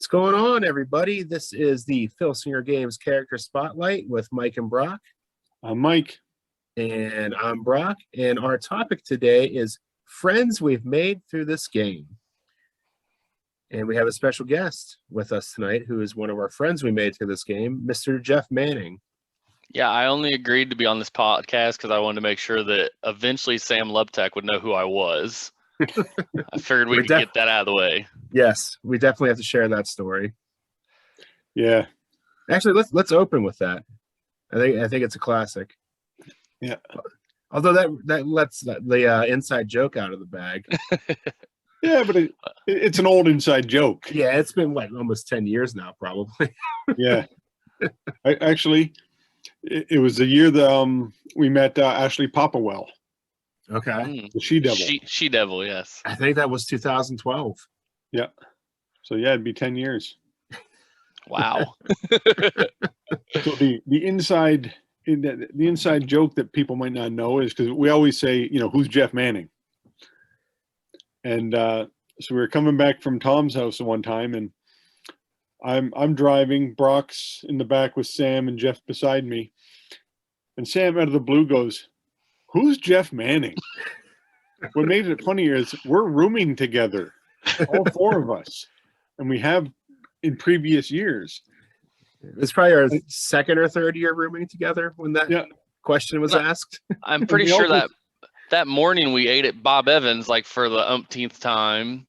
What's going on, everybody? This is the Filsinger Games Character Spotlight with Mike and Brock. I'm Mike. And I'm Brock. And our topic today is friends we've made through this game. And we have a special guest with us tonight who is one of our friends we made through this game, Mr. Jeff Manning. Yeah, I only agreed to be on this podcast because I wanted to make sure that eventually Sam Lubtek would know who I was. I figured we could get that out of the way. Yes, we definitely have to share that story. Yeah. Actually, let's open with that. I think it's a classic. Yeah. Although that lets the inside joke out of the bag. Yeah, but it's an old inside joke. Yeah, it's been almost 10 years now, probably. Yeah. It was the year that we met Ashley Popplewell. Okay. The She-Devil. She-Devil, yes. I think that was 2012. Yeah. So yeah, it'd be 10 years. Wow. So the inside joke that people might not know is because we always say, who's Jeff Manning? And so we were coming back from Tom's house one time, and I'm driving. Brock's in the back with Sam and Jeff beside me, and Sam out of the blue goes, "Who's Jeff Manning?" What made it funnier is we're rooming together, all four of us, and we have in previous years. It's probably our second or third year rooming together when that question was asked. I'm pretty sure that morning we ate at Bob Evans for the umpteenth time.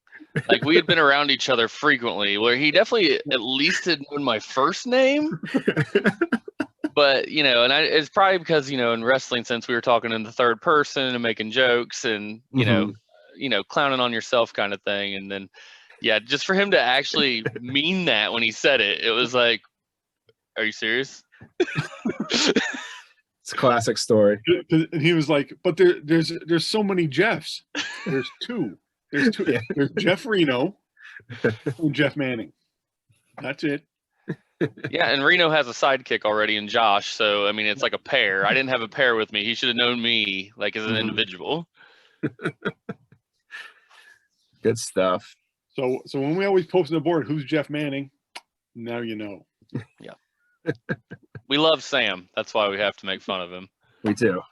We had been around each other frequently, where he definitely at least had known my first name. But, it's probably because, in wrestling, since we were talking in the third person and making jokes and, clowning on yourself kind of thing. And then, just for him to actually mean that when he said it, it was like, are you serious? It's a classic story. And he was like, but there's so many Jeffs. There's two. There's two. Yeah. There's Jeff Reno and Jeff Manning. That's it. Yeah, and Reno has a sidekick already in Josh, so it's like a pair. I didn't have a pair with me. He should have known me as an individual. Good stuff. So when we always post on the board, who's Jeff Manning? Now you know. Yeah. We love Sam. That's why we have to make fun of him. We do.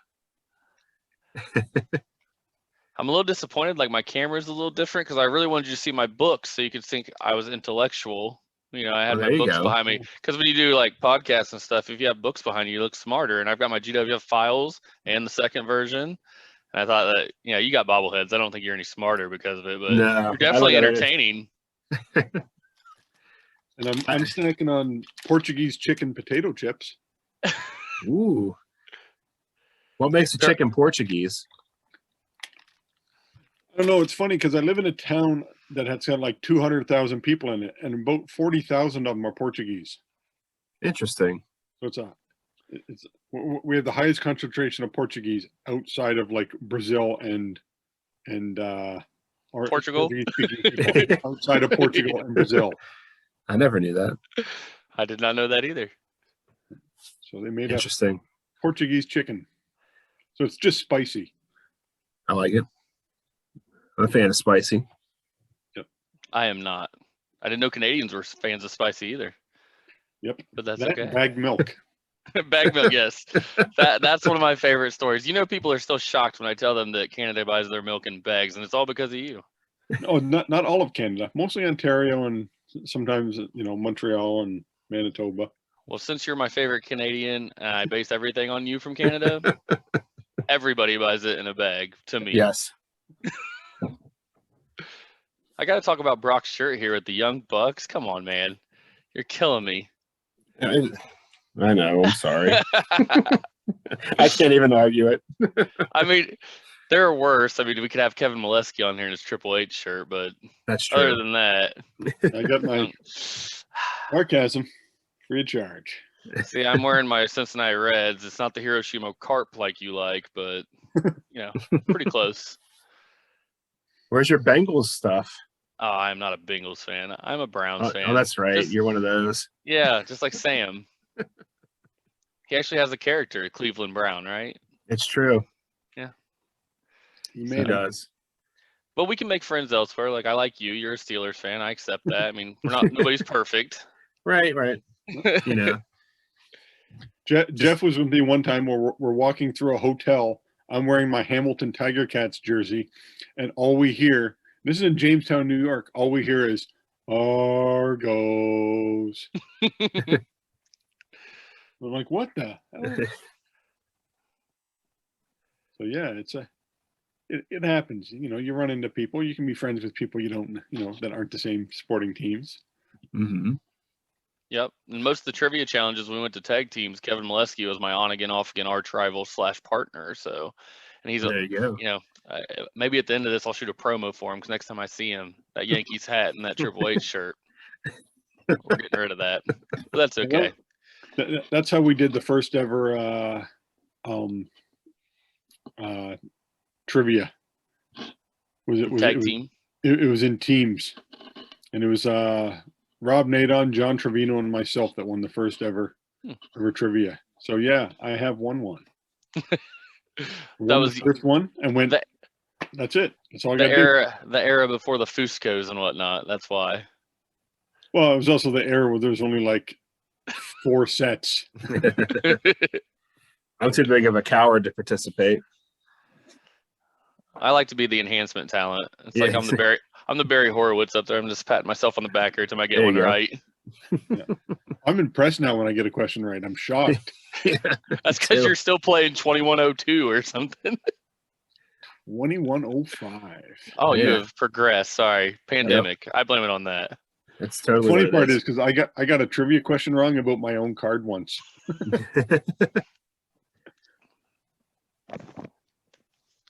I'm a little disappointed. My camera's a little different because I really wanted you to see my books so you could think I was intellectual. I had my books behind me because when you do podcasts and stuff, if you have books behind you look smarter. And I've got my GWF files and the second version. And I thought that, you got bobbleheads. I don't think you're any smarter because of it, but no, you're definitely entertaining. And I'm snacking on Portuguese chicken potato chips. Ooh. What makes a chicken Portuguese? I don't know. It's funny because I live in a town that has got 200,000 people in it, and about 40,000 of them are Portuguese. Interesting. So we have the highest concentration of Portuguese outside of Brazil and Portugal. Outside of Portugal and Brazil. I never knew that. I did not know that either. So they made interesting Portuguese chicken. So it's just spicy. I like it. I'm a fan of spicy. Yep. I am not. I didn't know Canadians were fans of spicy either. Yep. But that's okay. Bagged milk. Bagged milk, yes. That's one of my favorite stories. People are still shocked when I tell them that Canada buys their milk in bags, and it's all because of you. Oh, not all of Canada. Mostly Ontario and sometimes, Montreal and Manitoba. Well, since you're my favorite Canadian, and I base everything on you from Canada, everybody buys it in a bag to me. Yes. I got to talk about Brock's shirt here with the Young Bucks. Come on, man. You're killing me. I know. I'm sorry. I can't even argue it. There are worse. We could have Kevin Molesky on here in his Triple H shirt, but that's true. Other than that, I got my sarcasm free of charge. See, I'm wearing my Cincinnati Reds. It's not the Hiroshima Carp like you like, but pretty close. Where's your Bengals stuff? Oh, I'm not a Bengals fan. I'm a Browns fan. Oh, that's right. You're one of those. Yeah, just like Sam. He actually has a character, Cleveland Brown, right? It's true. Yeah. He does. But we can make friends elsewhere. Like I like you. You're a Steelers fan. I accept that. I mean, nobody's perfect. Right. You know. Jeff was with me one time where we're walking through a hotel. I'm wearing my Hamilton Tiger Cats jersey, and all we hear, this is in Jamestown, New York, all we hear is Argos. I'm like, what the hell? So yeah, it happens. You know, you run into people. You can be friends with people you don't, that aren't the same sporting teams. Mm-hmm. Yep. And most of the trivia challenges we went to tag teams, Kevin Molesky was my on again, off again arch rival / partner. So, and he's There you go. you know, maybe at the end of this I'll shoot a promo for him because next time I see him, that Yankees hat and that Triple H shirt, we're getting rid of that. But that's okay. That's how we did the first ever trivia. Tag team. It was in teams, and it was Rob Nadon, John Trevino, and myself that won the first ever trivia. So yeah, I have won one. That was the first one, and went. That's it. That's all I got to do. The era before the Fuscos and whatnot. That's why. Well, it was also the era where there's only like 4 sets. I'm too big of a coward to participate. I like to be the enhancement talent. It's like I'm the Barry Horowitz up there. I'm just patting myself on the back every time I get one right. Yeah. I'm impressed now when I get a question right. I'm shocked. That's because you're still playing 2102 or something. 2105. Oh, you have progressed. Sorry, pandemic. Yep. I blame it on that. It's totally. The funny part is because I got a trivia question wrong about my own card once.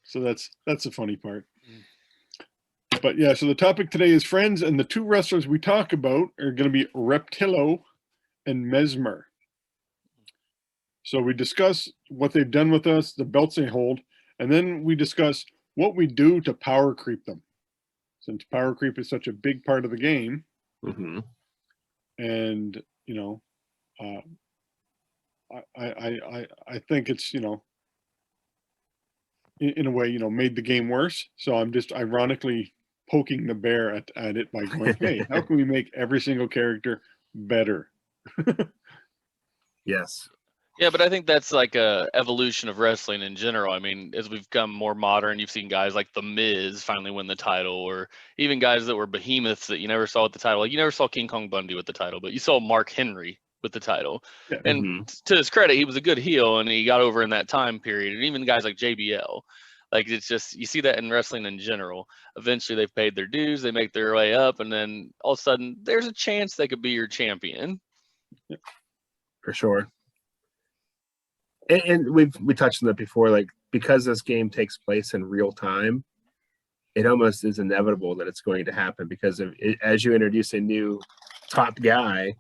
So that's the funny part. But yeah, so the topic today is friends, and the 2 wrestlers we talk about are going to be Reptillo and Mesmer. So we discuss what they've done with us, the belts they hold, and then we discuss what we do to power creep them. Since power creep is such a big part of the game, and I think it's in a way made the game worse. So I'm just ironically poking the bear at it by going, hey, how can we make every single character better? Yes. Yeah, but I think that's like a evolution of wrestling in general. I mean, as we've become more modern, you've seen guys like The Miz finally win the title, or even guys that were behemoths that you never saw with the title. Like you never saw King Kong Bundy with the title, but you saw Mark Henry with the title. Yeah. And to his credit, he was a good heel, and he got over in that time period. And even guys like JBL. Like it's just, you see that in wrestling in general. Eventually they've paid their dues, they make their way up, and then all of a sudden there's a chance they could be your champion. Yeah. For sure. And we touched on that before, like because this game takes place in real time, it almost is inevitable that it's going to happen because as you introduce a new top guy,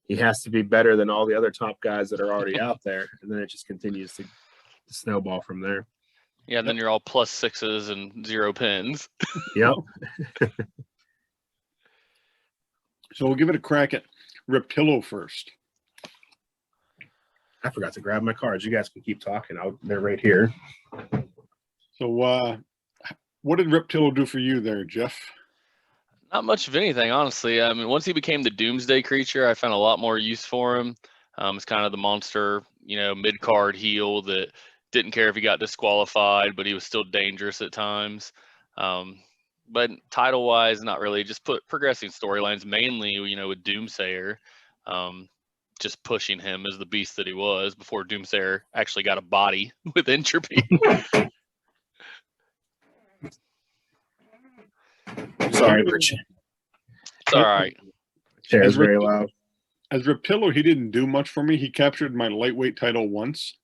he has to be better than all the other top guys that are already out there, and then it just continues to snowball from there. Yeah, and then you're all +6s and 0 pins. Yep. So we'll give it a crack at Reptillo first. I forgot to grab my cards. You guys can keep talking. They're right here. So what did Reptillo do for you there, Jeff? Not much of anything, honestly. I mean, once he became the Doomsday Creature, I found a lot more use for him. It's kind of the monster, mid-card heel that didn't care if he got disqualified, but he was still dangerous at times. But title-wise, not really. Just progressing storylines, mainly, with Doomsayer. Just pushing him as the beast that he was before Doomsayer actually got a body with entropy. Sorry, Richard. It's all right. Chair is very loud. As Reptillo, he didn't do much for me. He captured my lightweight title once.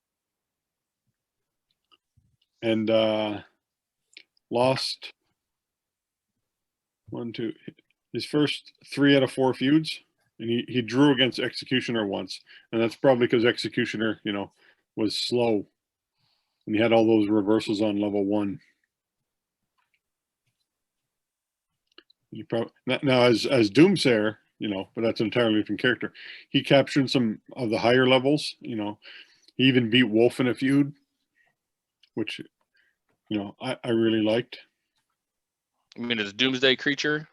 And lost his first 3 out of 4 feuds. And he drew against Executioner once. And that's probably because Executioner, was slow. And he had all those reversals on level 1. Now as Doomsayer, but that's an entirely different character. He captured some of the higher levels, He even beat Wolf in a feud, which, I really liked. You mean as Doomsday Creature?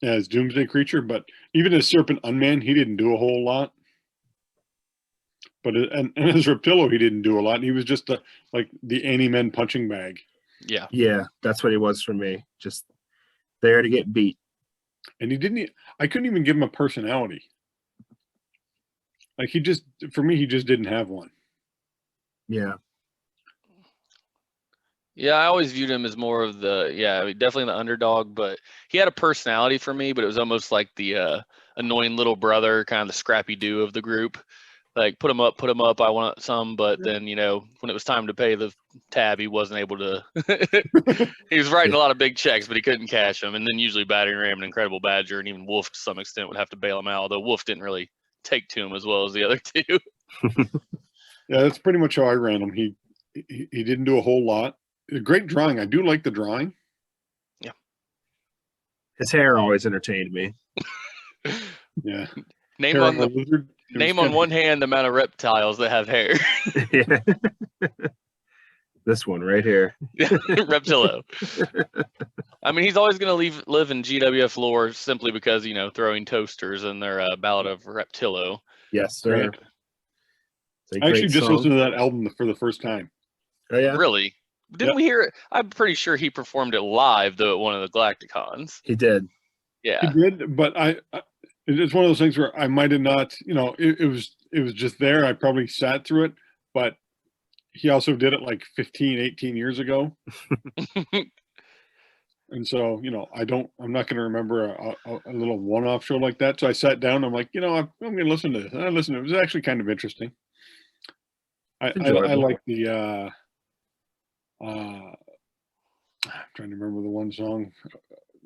Yeah, as Doomsday Creature, but even as Serpent Unman, he didn't do a whole lot. But and as Reptillo, he didn't do a lot. He was just like the Anti-Men punching bag. Yeah. Yeah, that's what he was for me. Just there to get beat. And he didn't. I couldn't even give him a personality. Like for me, he just didn't have one. Yeah. Yeah, I always viewed him as more of definitely the underdog, but he had a personality for me, but it was almost like the annoying little brother, kind of the scrappy do of the group. Like, put him up, I want some, but then, when it was time to pay the tab, he wasn't able to. He was writing a lot of big checks, but he couldn't cash them. And then usually Battering Ram and Incredible Badger and even Wolf to some extent would have to bail him out, although Wolf didn't really take to him as well as the other two. Yeah, that's pretty much how I ran him. He didn't do a whole lot. A great drawing. I do like the drawing. Yeah. His hair always entertained me. Yeah. Name on one hand the amount of reptiles that have hair. Yeah. This one right here. Reptillo. I mean, he's always going to live in GWF lore simply because, throwing toasters in their Ballad of Reptillo. Yes, sir. Right. I actually just listened to that album for the first time. Oh, yeah? Really? Didn't we hear it? I'm pretty sure he performed it live, though, at one of the Galacticons. He did. He Yeah. did, but it's one of those things where I might have not, it was just there. I probably sat through it, but he also did it like 15, 18 years ago. And so, I'm not going to remember a little one-off show like that. So I sat down. I'm like, I'm going to listen to this. And I listened. It was actually kind of interesting. I like the, I'm trying to remember the one song,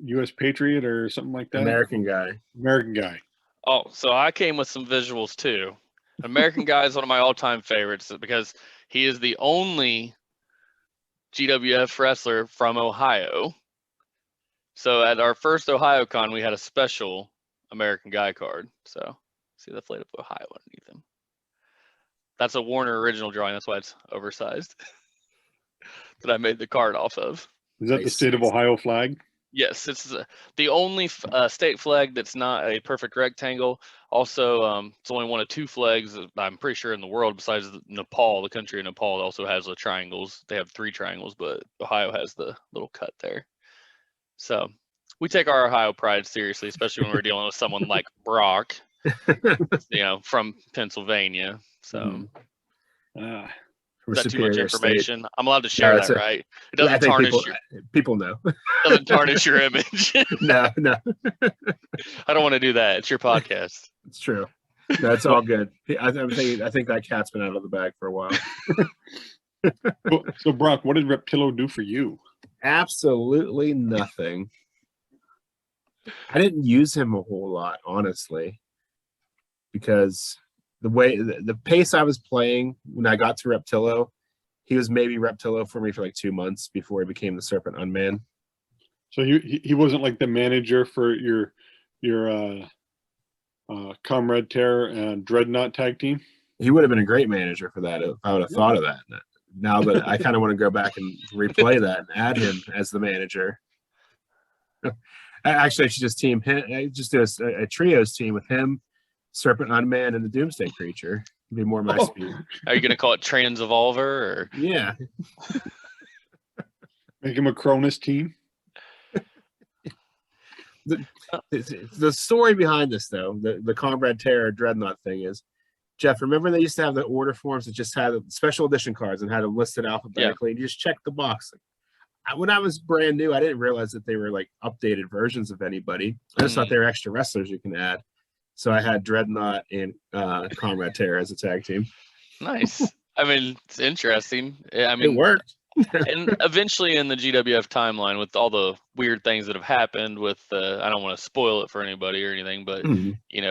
U.S. Patriot or something like that. American Guy. Oh, so I came with some visuals too. American Guy is one of my all-time favorites because he is the only GWF wrestler from Ohio. So at our first Ohio Con, we had a special American Guy card. So see the flag of Ohio underneath him. That's a Warner original drawing. That's why it's oversized. That I made the card off of. Is that the state of Ohio flag? Yes, it's the only state flag that's not a perfect rectangle. Also, it's only one of two flags, I'm pretty sure, in the world besides Nepal. The country of Nepal also has the triangles. They have 3 triangles, but Ohio has the little cut there. So we take our Ohio pride seriously, especially when we're dealing with someone like Brock, from Pennsylvania. So. Is that too much information? I'm allowed to share that, right? It doesn't tarnish people know. Doesn't tarnish your image. No. I don't want to do that. It's your podcast. It's true. That's all good. I think that cat's been out of the bag for a while. So Brock, what did Reptillo do for you? Absolutely nothing. I didn't use him a whole lot, honestly, because the pace I was playing when I got to Reptillo, he was maybe Reptillo for me for like 2 months before he became the Serpent Unman. So he wasn't like the manager for your Comrade Terror and Dreadnought tag team? He would have been a great manager for that if I would have thought of that. Now that I kind of want to go back and replay that and add him as the manager. Actually, I should just team him. Just do a trios team with him, Serpent Unman, and the Doomsday Creature. It'd be more my speed. Are you going to call it Transevolver? Or? Yeah. Make him a Cronus team. The story behind this, though, the Comrade Terror Dreadnought thing is, Jeff, remember they used to have the order forms that just had special edition cards and had them listed alphabetically, and you just check the box. When I was brand new, I didn't realize that they were like updated versions of anybody. I just thought they were extra wrestlers you can add. So I had Dreadnought and Comrade Terror as a tag team. Nice. I mean, it's interesting. I mean, it worked. And eventually in the GWF timeline, with all the weird things that have happened with, I don't want to spoil it for anybody or anything, but,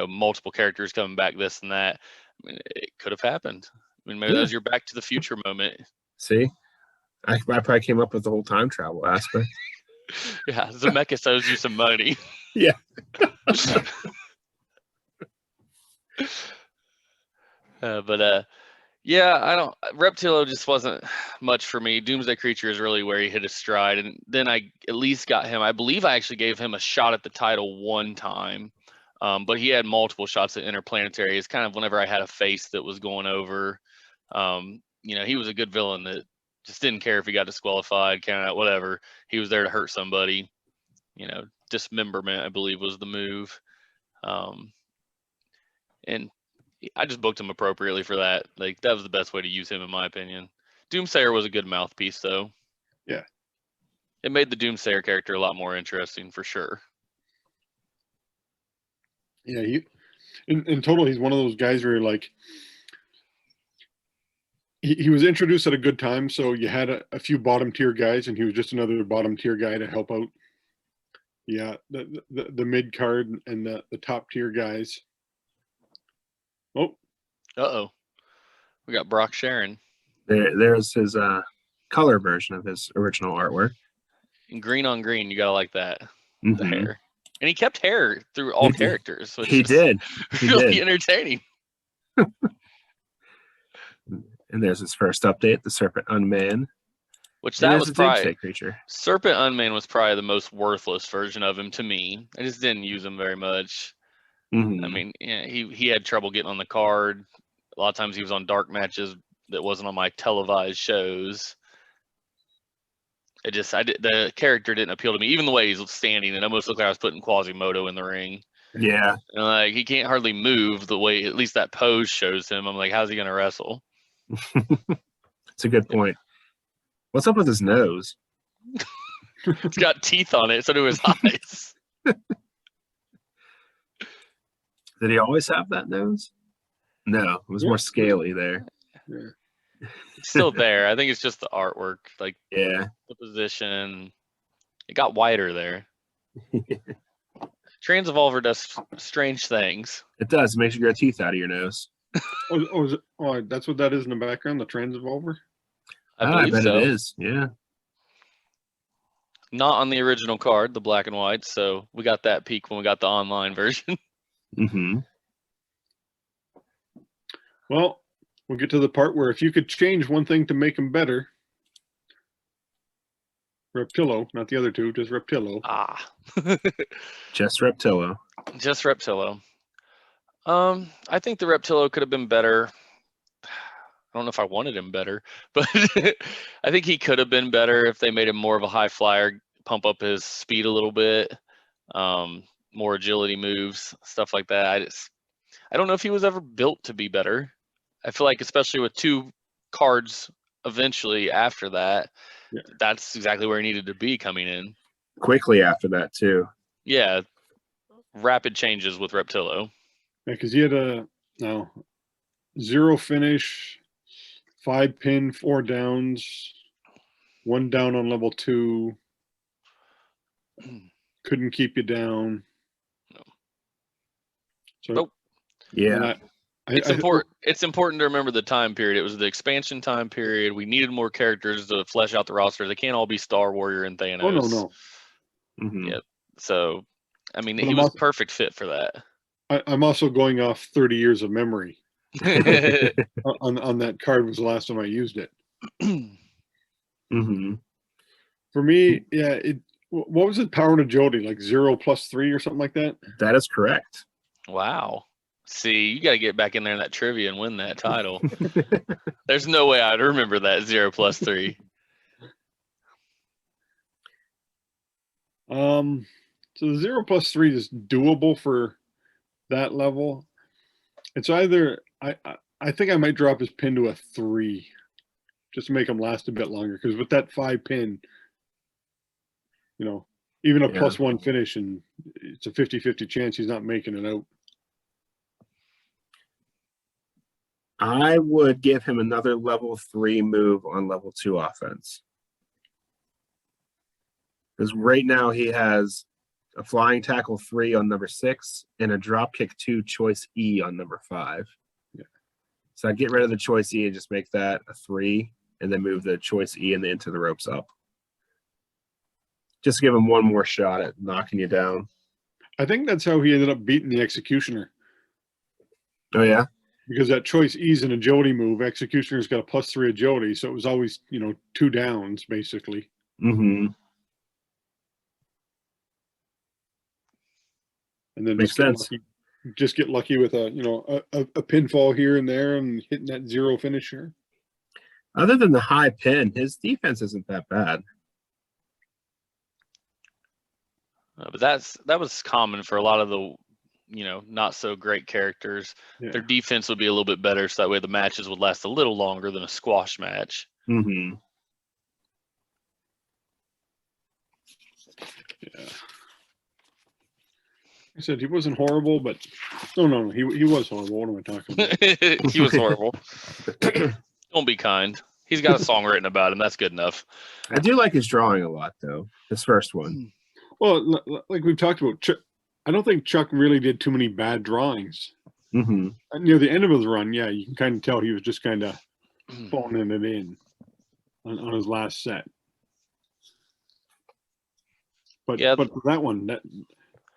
multiple characters coming back, this and that. I mean, it could have happened. I mean, maybe that was your Back to the Future moment. See? I probably came up with the whole time travel aspect. Yeah, Zemeckis owes you some money. Yeah. Yeah, I don't. Reptillo just wasn't much for me. Doomsday Creature is really where he hit his stride, and then I at least got him. I believe I actually gave him a shot at the title one time, but he had multiple shots at Interplanetary. It's kind of whenever I had a face that was going over. He was a good villain that just didn't care if he got disqualified, count out, whatever. He was there to hurt somebody. Dismemberment, I believe, was the move. And I just booked him appropriately for that. Like, that was the best way to use him, in my opinion. Doomsayer was a good mouthpiece, though. Yeah. It made the Doomsayer character a lot more interesting, for sure. Yeah, in total, he's one of those guys where like he was introduced at a good time, so you had a few bottom tier guys, and he was just another bottom tier guy to help out. Yeah, the mid card and the top tier guys. Oh, we got Brock Sharon. There's his color version of his original artwork. And green on green, you gotta like that. Mm-hmm. The hair, and he kept hair through all characters. Which he did. Really entertaining. And there's his first update, the Serpent Unman. Which that was probably Doomsday Creature. Serpent Unman was probably the most worthless version of him to me. I just didn't use him very much. Mm-hmm. I mean, yeah, he had trouble getting on the card. A lot of times he was on dark matches that wasn't on my televised shows. The character didn't appeal to me. Even the way he's standing, it almost looked like I was putting Quasimodo in the ring. Yeah. And like, he can't hardly move the way, at least that pose shows him. I'm like, how's he gonna wrestle? It's a good point. What's up with his nose? It's got teeth on it, so do his eyes. Did he always have that nose? No, it was more scaly there. Yeah. It's still there. I think it's just the artwork, like Yeah. the position. It got wider there. Transevolver does strange things. It does. It makes you grow teeth out of your nose. That's what that is in the background, the Transevolver? I bet so. it is. Yeah. Not on the original card, the black and white. So we got that peak when we got the online version. Mm-hmm. Well, we'll get to the part where if you could change one thing to make him better, Reptillo, not the other two, just Reptillo. Just Reptillo. Just Reptillo. I think the Reptillo could have been better. I don't know if I wanted him better, but I think he could have been better if they made him more of a high flyer, pump up his speed a little bit, more agility moves, stuff like that. I don't know if he was ever built to be better. I feel like, especially with two cards eventually after that, that's exactly where he needed to be coming in. Quickly after that, too. Yeah. Rapid changes with Reptillo. Yeah, because he had 0 finish, 5 pin, 4 downs, 1 down on level 2. Couldn't keep you down. No. So, nope. Yeah. It's important to remember the time period. It was the expansion time period. We needed more characters to flesh out the roster. They can't all be Star Warrior and Thanos. Oh, no. Mm-hmm. Yeah. So, I mean, he was perfect fit for that. I'm also going off 30 years of memory. on that card was the last time I used it. Mm-hmm. For me, yeah, what was it? Power and agility, like 0 plus 3 or something like that? That is correct. Wow. See, you got to get back in there in that trivia and win that title. There's no way I'd remember that 0 plus 3. So the 0 plus 3 is doable for that level. It's either I think I might drop his pin to a 3 just to make him last a bit longer, because with that 5 pin, even a +1 finish, and it's a 50-50 chance he's not making it out. I would give him another level 3 move on level 2 offense. Because right now he has a flying tackle 3 on number 6 and a drop kick 2 choice E on number 5. Yeah. So I'd get rid of the choice E and just make that a 3, and then move the choice E and the into the ropes up. Just give him one more shot at knocking you down. I think that's how he ended up beating the Executioner. Oh, yeah? because that choice E is an agility move. Executioner's got a +3 agility, so it was always, 2 downs basically. Mm-hmm. And then Makes sense. Just get lucky with a pinfall here and there and hitting that 0 finisher. Other than the high pin, his defense isn't that bad. But that was common for a lot of the, not so great characters. Yeah. Their defense would be a little bit better, so that way the matches would last a little longer than a squash match. Mm-hmm. Yeah. I said he wasn't horrible, but no, he was horrible. What am I talking about? He was horrible. Don't be kind. He's got a song written about him. That's good enough. I do like his drawing a lot, though. His first one. Well, like we've talked about, I don't think Chuck really did too many bad drawings. Mm-hmm. Near the end of his run, yeah, you can kind of tell he was just kind of phoning it in on his last set. But for that one,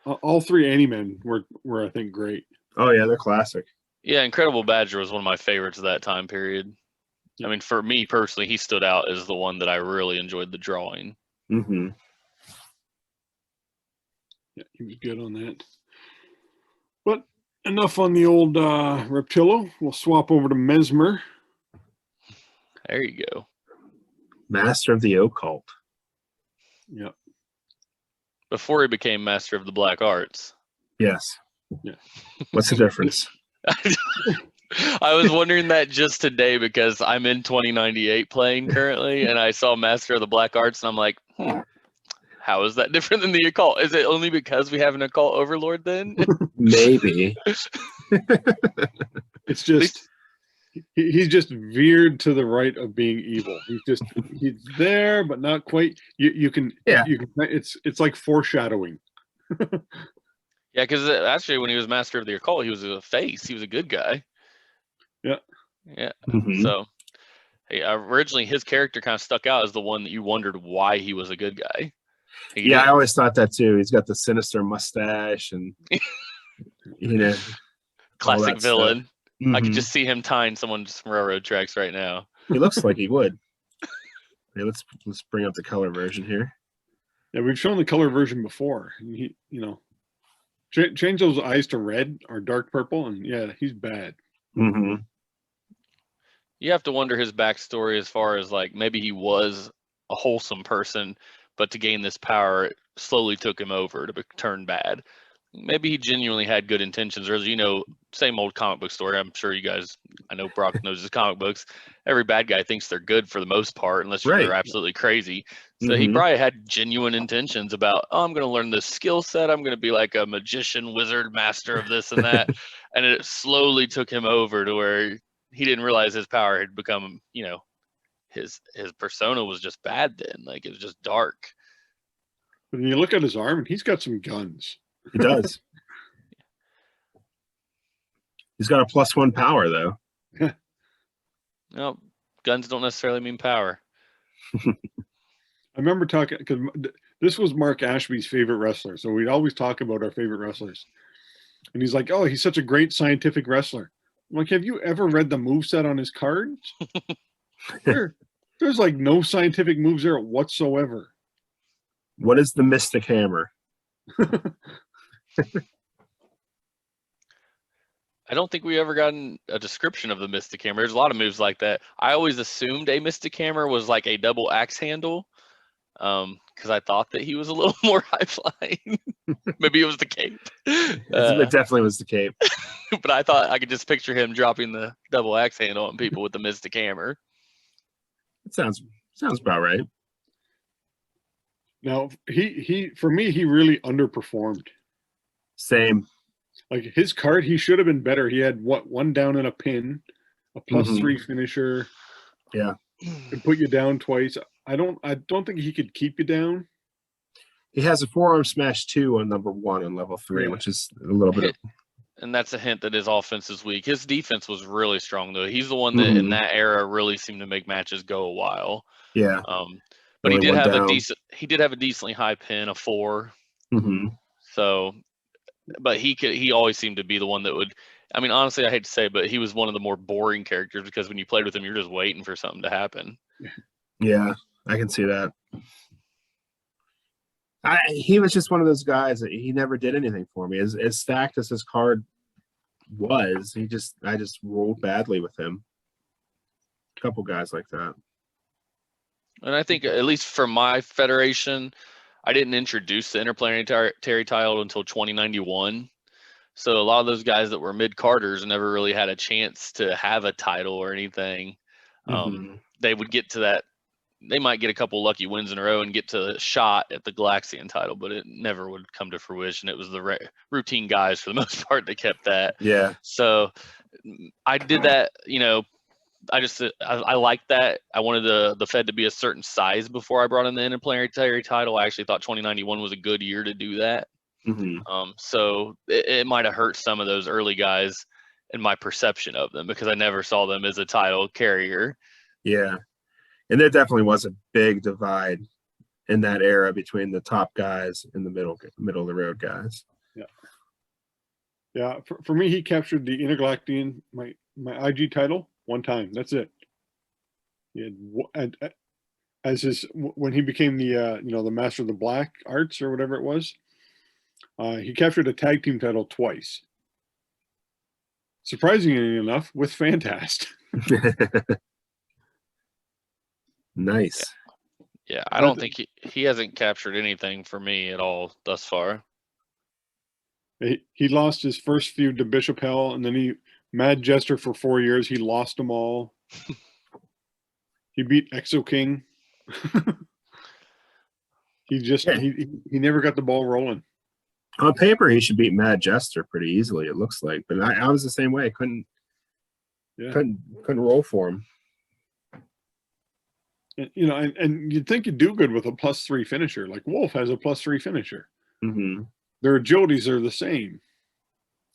all 3 Animen were I think great. Oh yeah, they're classic. Yeah, Incredible Badger was one of my favorites of that time period. Yeah. I mean, for me personally, he stood out as the one that I really enjoyed the drawing. Mm-hmm. Yeah, he was good on that. But enough on the old Reptillo. We'll swap over to Mesmer. There you go. Master of the Occult. Yep. Before he became Master of the Black Arts. Yes. Yeah. What's the difference? I was wondering that just today because I'm in 2098 playing currently, and I saw Master of the Black Arts, and I'm like, how is that different than the occult? Is it only because we have an occult overlord then? Maybe. It's just he's just veered to the right of being evil. He's there, but not quite. You can it's like foreshadowing. Yeah, because actually when he was Master of the Occult, he was a face. He was a good guy. Yeah. Yeah. Mm-hmm. So originally his character kind of stuck out as the one that you wondered why he was a good guy. I always thought that too. He's got the sinister mustache and classic villain. Mm-hmm. I could just see him tying someone to some railroad tracks right now. He looks like he would. Okay, let's bring up the color version here. Yeah, we've shown the color version before. And he, change those eyes to red or dark purple, and yeah, he's bad. Mm-hmm. You have to wonder his backstory as far as like maybe he was a wholesome person, but to gain this power, it slowly took him over to turn bad. Maybe he genuinely had good intentions, or as same old comic book story. I'm sure you guys, I know Brock knows his comic books. Every bad guy thinks they're good for the most part, unless you're absolutely crazy. So he probably had genuine intentions about, I'm going to learn this skill set. I'm going to be like a magician, wizard, master of this and that. And it slowly took him over to where he didn't realize his power had become, his persona was just bad then. Like it was just dark. But when you look at his arm, and he's got some guns. He does. He's got a +1 power though. No, guns don't necessarily mean power. I remember talking, because this was Mark Ashby's favorite wrestler, so we'd always talk about our favorite wrestlers. And he's like, oh, he's such a great scientific wrestler. I'm like, have you ever read the moveset on his cards? There's like no scientific moves there whatsoever. What is the Mystic Hammer? I don't think we ever gotten a description of the Mystic Hammer. There's a lot of moves like that. I always assumed a Mystic Hammer was like a double axe handle, because I thought that he was a little more high flying. Maybe it was the cape. It definitely was the cape. But I thought I could just picture him dropping the double axe handle on people with the Mystic Hammer. It sounds about right. Now, for me, he really underperformed. Same. Like his card, he should have been better. He had one down and a pin, a +3 finisher. Yeah. Could put you down twice. I don't think he could keep you down. He has a forearm smash 2 on number 1 on level 3, which is a little bit. And that's a hint that his offense is weak. His defense was really strong though. He's the one that in that era really seemed to make matches go a while. Yeah. But he did have a decently high pin, a 4. Mm-hmm. So, but he always seemed to be the one that would, I mean, honestly, I hate to say it, but he was one of the more boring characters because when you played with him, you're just waiting for something to happen. Yeah, I can see that. He was just one of those guys that he never did anything for me. As stacked as his card was, I just rolled badly with him. A couple guys like that. And I think, at least for my federation, I didn't introduce the interplanetary title until 2091. So a lot of those guys that were mid-carders never really had a chance to have a title or anything. They would get to that. They might get a couple lucky wins in a row and get to a shot at the Galaxian title, but it never would come to fruition. It was the routine guys for the most part that kept that. Yeah. So I did that, I liked that. I wanted the Fed to be a certain size before I brought in the interplanetary title. I actually thought 2091 was a good year to do that. So it might have hurt some of those early guys in my perception of them because I never saw them as a title carrier. Yeah. And there definitely was a big divide in that era between the top guys and the middle of the road guys. Yeah. Yeah. For me, he captured the Intergalactian, my IG title one time. That's it. He had, as his, when he became the, the Master of the Black Arts or whatever it was, he captured a tag team title twice. Surprisingly enough, with Fantast. Nice. Yeah, I don't think he hasn't captured anything for me at all thus far. He lost his first feud to Bishop Hell, and then he Mad Jester for 4 years. He lost them all. He beat Exo King. He never got the ball rolling. On paper, he should beat Mad Jester pretty easily. It looks like, but I was the same way. Couldn't roll for him. And you'd think you'd do good with a +3 finisher. Like Wolf has a +3 finisher. Their agilities are the same.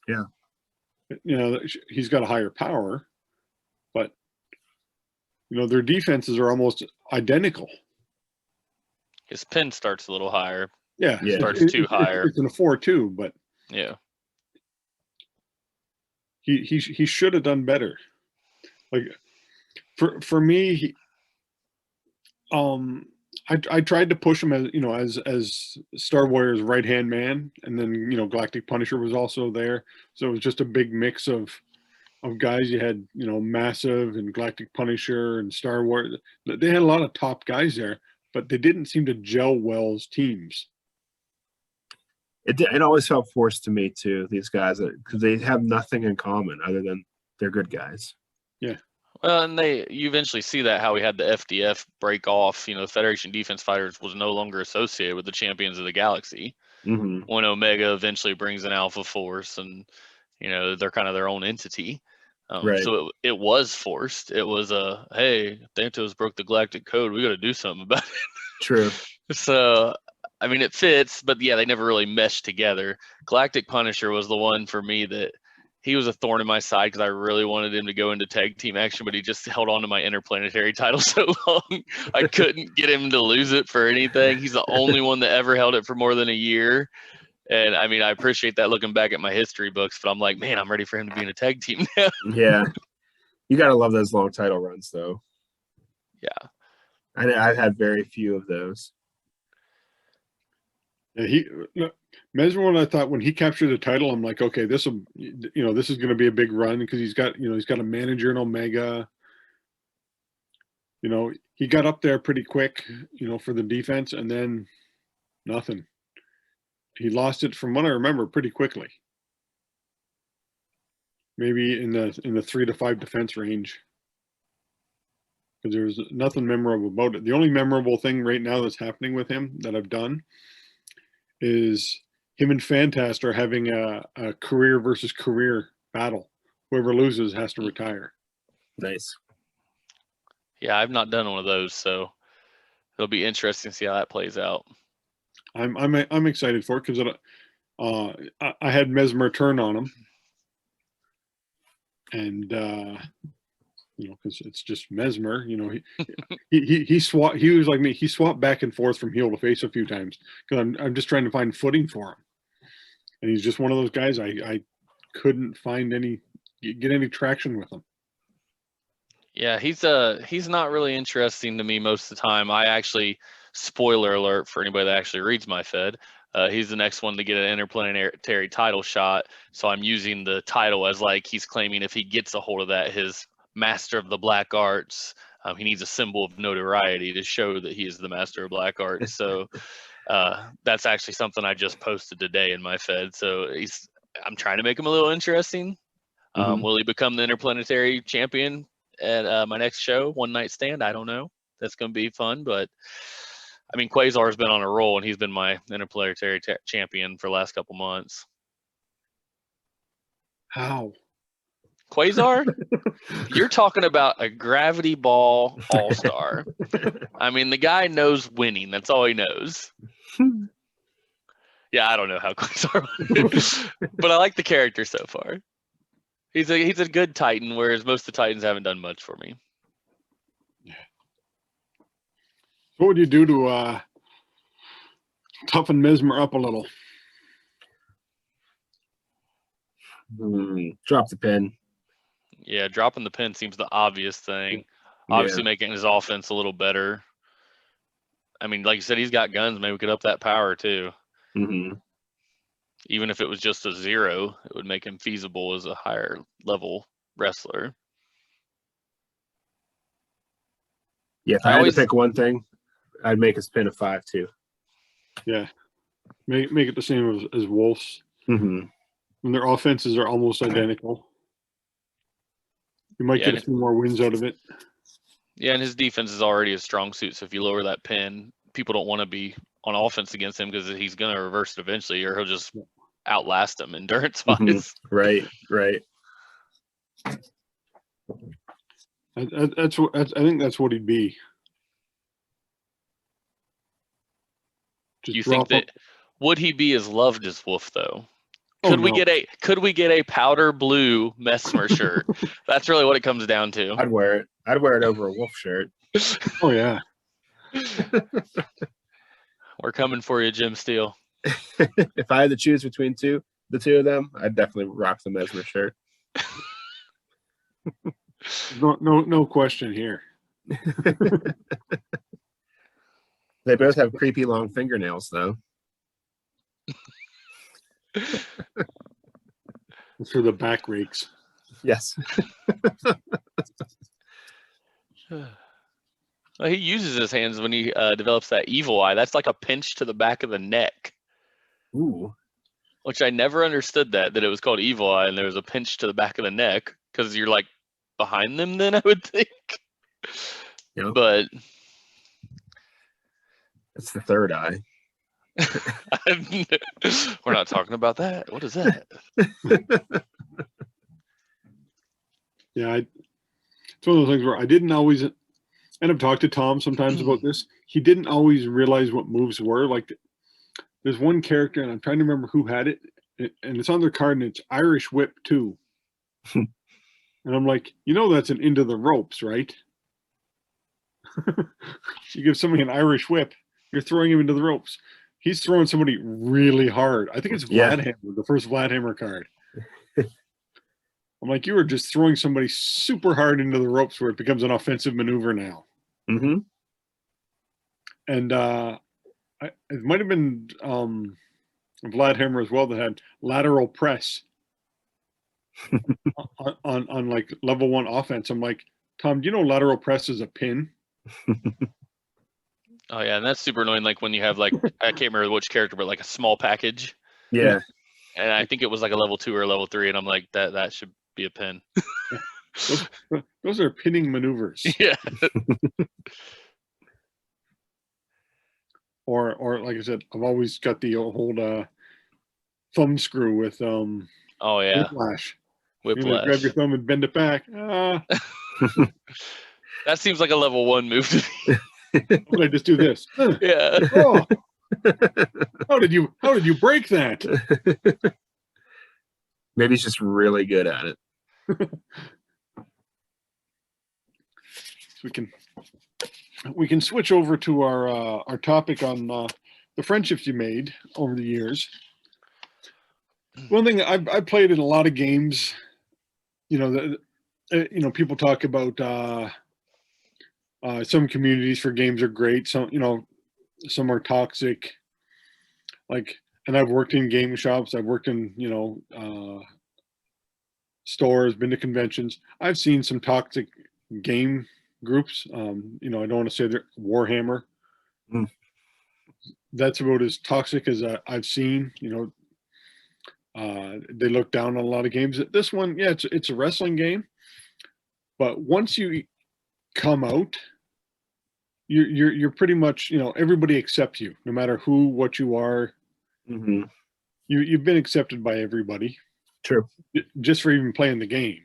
Yeah. He's got a higher power, but their defenses are almost identical. His pin starts a little higher. Yeah. Starts too higher. It's in a 4-2, but yeah. He should have done better. Like for me, I tried to push him as Star Warrior's right-hand man, and then Galactic Punisher was also there, so it was just a big mix of guys. You had Massive and Galactic Punisher and Star Warrior. They had a lot of top guys there, but they didn't seem to gel well as teams. It always felt forced to me too. These guys, because they have nothing in common other than they're good guys. Yeah. Well, and you eventually see that how we had the FDF break off. The Federation Defense Fighters was no longer associated with the Champions of the Galaxy. When Omega eventually brings in Alpha Force, and they're kind of their own entity. Right. So it was forced. It was hey, Thantos broke the Galactic Code. We got to do something about it. True. So I mean, it fits, but yeah, they never really meshed together. Galactic Punisher was the one for me that he was a thorn in my side because I really wanted him to go into tag team action, but he just held on to my interplanetary title so long. I couldn't get him to lose it for anything. He's the only one that ever held it for more than a year. And I mean, I appreciate that looking back at my history books, but I'm like, man, I'm ready for him to be in a tag team now. Yeah. You got to love those long title runs, though. Yeah. I've had very few of those. Yeah, Mesmer, when I thought when he captured the title, I'm like, okay, this is going to be a big run because he's got a manager in Omega. He got up there pretty quick, for the defense, and then nothing. He lost it, from what I remember, pretty quickly. Maybe in the 3 to 5 defense range. Because there's nothing memorable about it. The only memorable thing right now that's happening with him that I've done is him and Fantast are having a career versus career battle. Whoever loses has to retire. Nice. Yeah, I've not done one of those, so it'll be interesting to see how that plays out. I'm excited for it because I had Mesmer turn on him, and because it's just Mesmer. He swapped. He was like me. He swapped back and forth from heel to face a few times because I'm just trying to find footing for him, and he's just one of those guys I couldn't find any get any traction with him. Yeah, he's not really interesting to me most of the time. I actually, spoiler alert for anybody that actually reads my Fed, he's the next one to get an interplanetary title shot. So I'm using the title as like he's claiming if he gets a hold of that, his master of the black arts, he needs a symbol of notoriety to show that he is the master of black arts. So that's actually something I just posted today in my Fed. So I'm trying to make him a little interesting. Will he become the interplanetary champion at my next show, One Night Stand? I don't know. That's going to be fun, but I mean, Quasar's been on a roll, and he's been my interplanetary champion for the last couple months. How? Quasar? You're talking about a gravity ball all-star. I mean, the guy knows winning. That's all he knows. Yeah, I don't know how Quasar, but I like the character so far. He's a good Titan, whereas most of the Titans haven't done much for me. What would you do to toughen Mesmer up a little? Drop the pin. Yeah, dropping the pin seems the obvious thing. Obviously, making his offense a little better. I mean, like you said, he's got guns. Maybe we could up that power too. Even if it was just a 0, it would make him feasible as a higher level wrestler. Yeah, if I had to pick one thing, I'd make his pin a 5 too. Yeah, make it the same as Wolf's. When their offenses are almost identical, you might get a few more wins out of it. Yeah, and his defense is already a strong suit. So if you lower that pin, people don't want to be on offense against him because he's going to reverse it eventually, or he'll just outlast them endurance-wise. Right. I think that's what he'd be. Do you think that would he be as loved as Wolf though? Could we get a powder blue Mesmer shirt? That's really what it comes down to. I'd wear it. I'd wear it over a Wolf shirt. Oh yeah. We're coming for you, Jim Steele. If I had to choose between the two of them, I'd definitely rock the Mesmer shirt. No question here. They both have creepy long fingernails, though. For the back rakes. Yes. Well, he uses his hands when he develops that evil eye. That's like a pinch to the back of the neck. Ooh. Which I never understood that it was called evil eye and there was a pinch to the back of the neck because you're like behind them then, I would think. Yep. But it's the third eye. We're not talking about that. What is that? Yeah, it's one of those things where I didn't always, and I've talked to Tom sometimes about this. He didn't always realize what moves were. Like, there's one character, and I'm trying to remember who had it, and it's on their card, and it's Irish Whip 2. And I'm like, that's an into the ropes, right? You give somebody an Irish Whip, you're throwing him into the ropes. He's throwing somebody really hard. I think it's Vladhammer, the first Vladhammer card. I'm like, you are just throwing somebody super hard into the ropes where it becomes an offensive maneuver now. And it might have been Vladhammer as well that had lateral press on like level 1 offense. I'm like, Tom, do you know lateral press is a pin? Oh yeah, and that's super annoying. Like when you have like I can't remember which character, but like a small package. Yeah. And I think it was like a level 2 or level 3, and I'm like, that should be a pin. Those are pinning maneuvers. Yeah. Or like I said, I've always got the old thumb screw with oh yeah, whiplash. Whiplash. Grab your thumb and bend it back. That seems like a level 1 move to me. Would I just do this? Yeah. Oh. How did you break that? Maybe he's just really good at it. So we can switch over to our topic on the friendships you made over the years. One thing I played in a lot of games People talk about some communities for games are great. Some are toxic. And I've worked in game shops. I've worked in, stores, been to conventions. I've seen some toxic game groups. I don't want to say they're Warhammer. Mm. That's about as toxic as I've seen. They look down on a lot of games. This one, yeah, it's a wrestling game, but once you come out, you're pretty much, everybody accepts you, no matter what you are. Mm-hmm. You've been accepted by everybody. True. Just for even playing the game.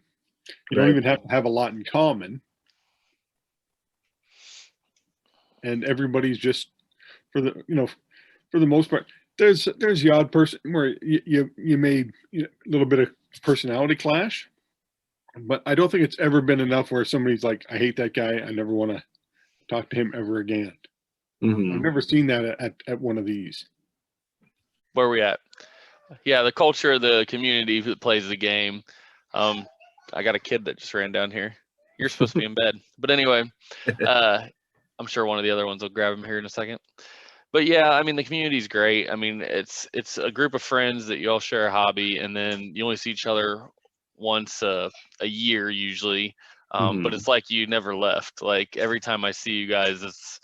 You don't even have to have a lot in common. And everybody's just, for the most part, there's the odd person where you may a little bit of personality clash, but I don't think it's ever been enough where somebody's like, I hate that guy, I never want to talk to him ever again. Mm-hmm. I've never seen that at one of these. Where are we at? Yeah, the culture of the community that plays the game. I got a kid that just ran down here. You're supposed to be in bed. But anyway, I'm sure one of the other ones will grab him here in a second. But yeah, I mean, the community's great. I mean, it's a group of friends that you all share a hobby, and then you only see each other once a year usually. But it's like you never left. Like every time I see you guys, it's,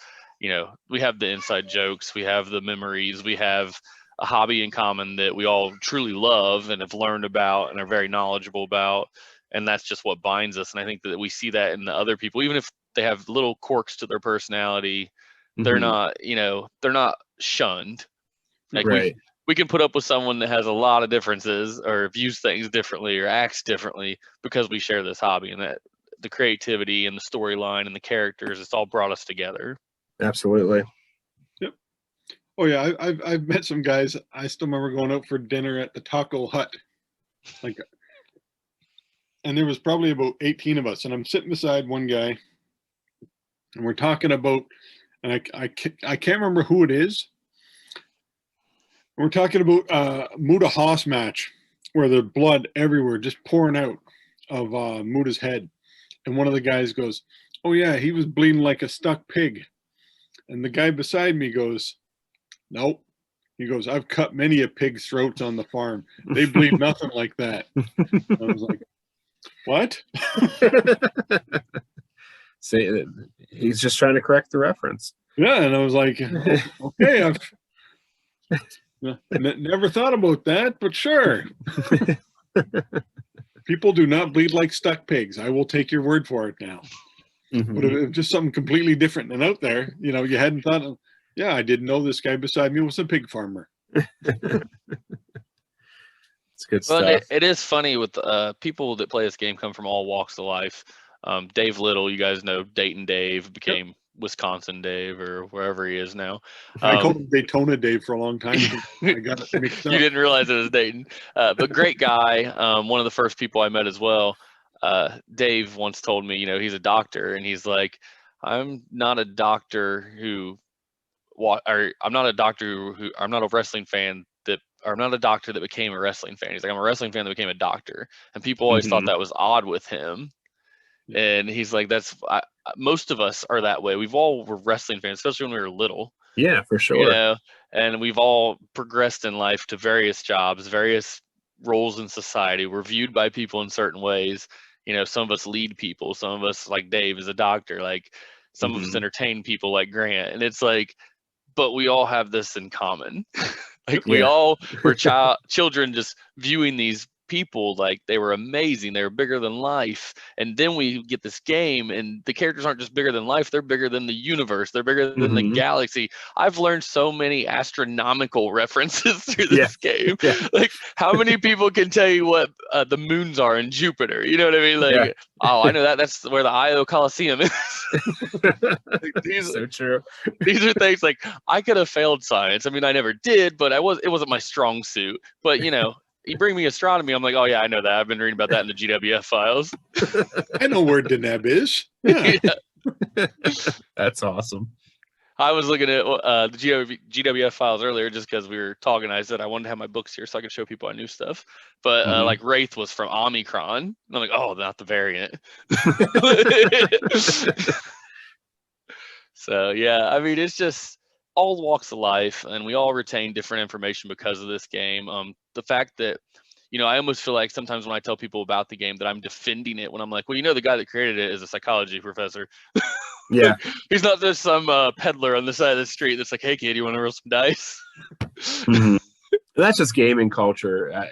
we have the inside jokes, we have the memories, we have a hobby in common that we all truly love and have learned about and are very knowledgeable about. And that's just what binds us. And I think that we see that in the other people, even if they have little quirks to their personality, they're not, they're not shunned. Like we can put up with someone that has a lot of differences or views things differently or acts differently because we share this hobby, and that the creativity and the storyline and the characters, it's all brought us together. Absolutely. Yep. Oh yeah, I've met some guys. I still remember going out for dinner at the Taco Hut, and there was probably about 18 of us, and I'm sitting beside one guy, and we're talking about, and I can't remember who it is. We're talking about Muda Haas match where the blood everywhere just pouring out of Muda's head, and one of the guys goes, "Oh yeah, he was bleeding like a stuck pig," and the guy beside me goes, "Nope." He goes, "I've cut many a pig's throats on the farm. They bleed nothing like that." I was like, "What?" See, he's just trying to correct the reference. Yeah, and I was like, "Okay, I've never thought about that, but sure." People do not bleed like stuck pigs. I will take your word for it now. But if it was just something completely different and out there, you hadn't thought of, yeah, I didn't know this guy beside me was a pig farmer. It's good Well, stuff. it is funny with people that play this game come from all walks of life. Dave Little, you guys know Dayton Dave, became Wisconsin Dave or wherever he is now. I called him Daytona Dave for a long time. I got it mixed up. You didn't realize it was Dayton. But great guy. One of the first people I met as well. Dave once told me, he's a doctor, and he's like, I'm not a doctor who I'm not a wrestling fan or I'm not a doctor that became a wrestling fan. He's like, I'm a wrestling fan that became a doctor. And people always thought that was odd with him. And he's like, most of us are that way. We've all were wrestling fans, especially when we were little. Yeah, for sure. And we've all progressed in life to various jobs, various roles in society. We're viewed by people in certain ways. Some of us lead people. Some of us, like Dave, is a doctor. Like some of us entertain people, like Grant. And it's like, but we all have this in common. Like we all were children just viewing these people like they were amazing, they were bigger than life, and then we get this game and the characters aren't just bigger than life, they're bigger than the universe, they're bigger than the galaxy. I've learned so many astronomical references through this game. Like how many people can tell you what the moons are in Jupiter? You know what I mean? Like oh, I know that's where the Io Coliseum is. So true. These are things like I could have failed science. I mean, I never did, but it wasn't my strong suit. But you bring me astronomy, I'm like, oh yeah, I know that. I've been reading about that in the GWF files. I know where Deneb is. Yeah. That's awesome. I was looking at the GWF files earlier just because we were talking. I said I wanted to have my books here so I could show people I knew stuff. But like Wraith was from Omicron. And I'm like, oh, not the variant. So yeah, I mean, it's just all walks of life, and we all retain different information because of this game. The fact that, you know, I almost feel like sometimes when I tell people about the game that I'm defending it when I'm like, well, you know, the guy that created it is a psychology professor. Yeah. He's not just some peddler on the side of the street that's like, hey, kid, you want to roll some dice? That's just gaming culture.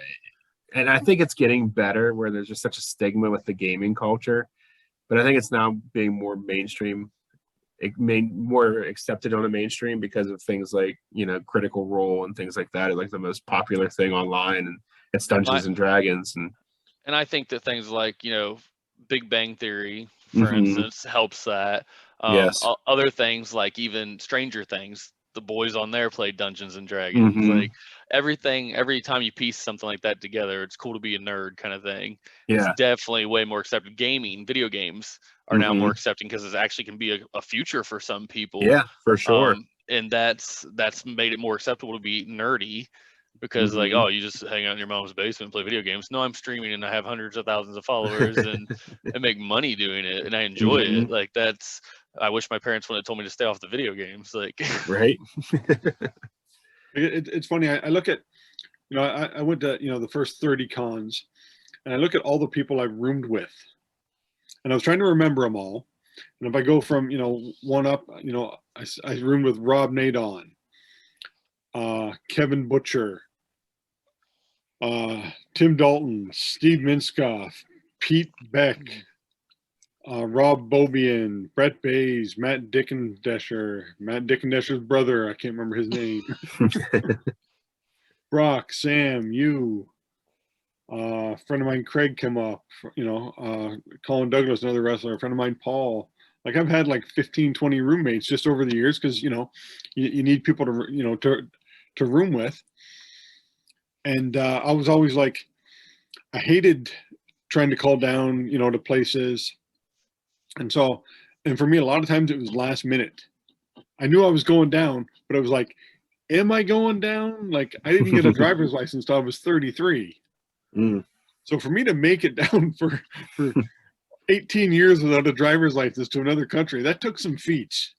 And I think it's getting better where there's just such a stigma with the gaming culture. But I think it's now being more mainstream, more accepted on the mainstream because of things like, you know, Critical Role and things like that. It's like the most popular thing online, and it's Dungeons and Dragons. And I think that things like, you know, Big Bang Theory, for instance, helps that. Yes. Other things like even Stranger Things, the boys on there play Dungeons and Dragons. Like everything, every time you piece something like that together, it's cool to be a nerd kind of thing. Yeah. It's definitely way more accepted. Gaming, video games are now more accepting because it actually can be a future for some people. Yeah, for sure. And that's made it more acceptable to be nerdy. Because like, oh, you just hang out in your mom's basement and play video games. No, I'm streaming and I have hundreds of thousands of followers and I make money doing it and I enjoy it. Like I wish my parents wouldn't have told me to stay off the video games. Like, right. It's funny. I look at, you know, I went to, you know, the first 30 cons, and I look at all the people I've roomed with, and I was trying to remember them all. And if I go from, you know, one up, you know, I roomed with Rob Nadon, Kevin Butcher, Tim Dalton, Steve Minskoff, Pete Beck, Rob Bobian, Brett Bays, Matt Dickendesher's brother, I can't remember his name. Brock, Sam, you, a friend of mine, Craig, came up, you know, Colin Douglas, another wrestler, a friend of mine, Paul. Like I've had like 15, 20 roommates just over the years because, you know, you need people to, you know, to room with. And I was always like, I hated trying to call down, you know, to places. And so, and for me, a lot of times it was last minute. I knew I was going down, but I was like, am I going down? Like I didn't get a driver's license till I was 33. So for me to make it down for 18 years without a driver's license to another country, that took some feats.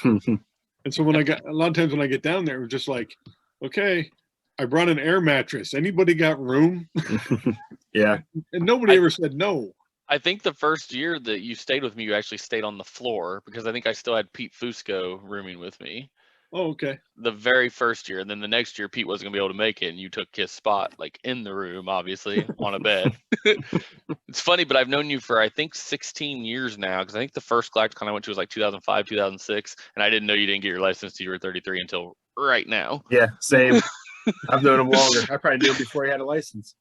And so when a lot of times when I get down there, it was just like, okay, I brought an air mattress. Anybody got room? Yeah. And nobody ever said no. I think the first year that you stayed with me, you actually stayed on the floor because I think I still had Pete Fusco rooming with me. Oh, okay. The very first year, and then the next year Pete wasn't gonna be able to make it, and you took his spot, like in the room, obviously on a bed. It's funny, but I've known you for I think 16 years now, because I think the first GalacticCon I went to was like 2005, 2006, and I didn't know you didn't get your license till you were 33 until right now. Yeah, same. I've known him longer. I probably knew him before he had a license.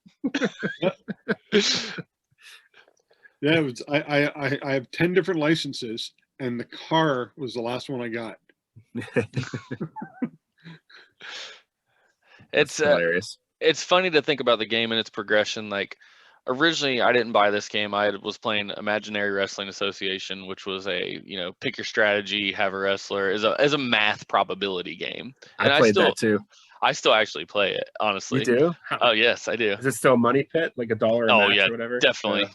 Yeah, it was. I have 10 different licenses, and the car was the last one I got. It's hilarious. It's funny to think about the game and its progression. Like originally, I didn't buy this game. I was playing Imaginary Wrestling Association, which was a, you know, pick your strategy, have a wrestler, as a math probability game. And I played that too. I still actually play it, honestly. You do? Oh yes, I do. Is it still a money pit, like $1 a match or whatever? Definitely.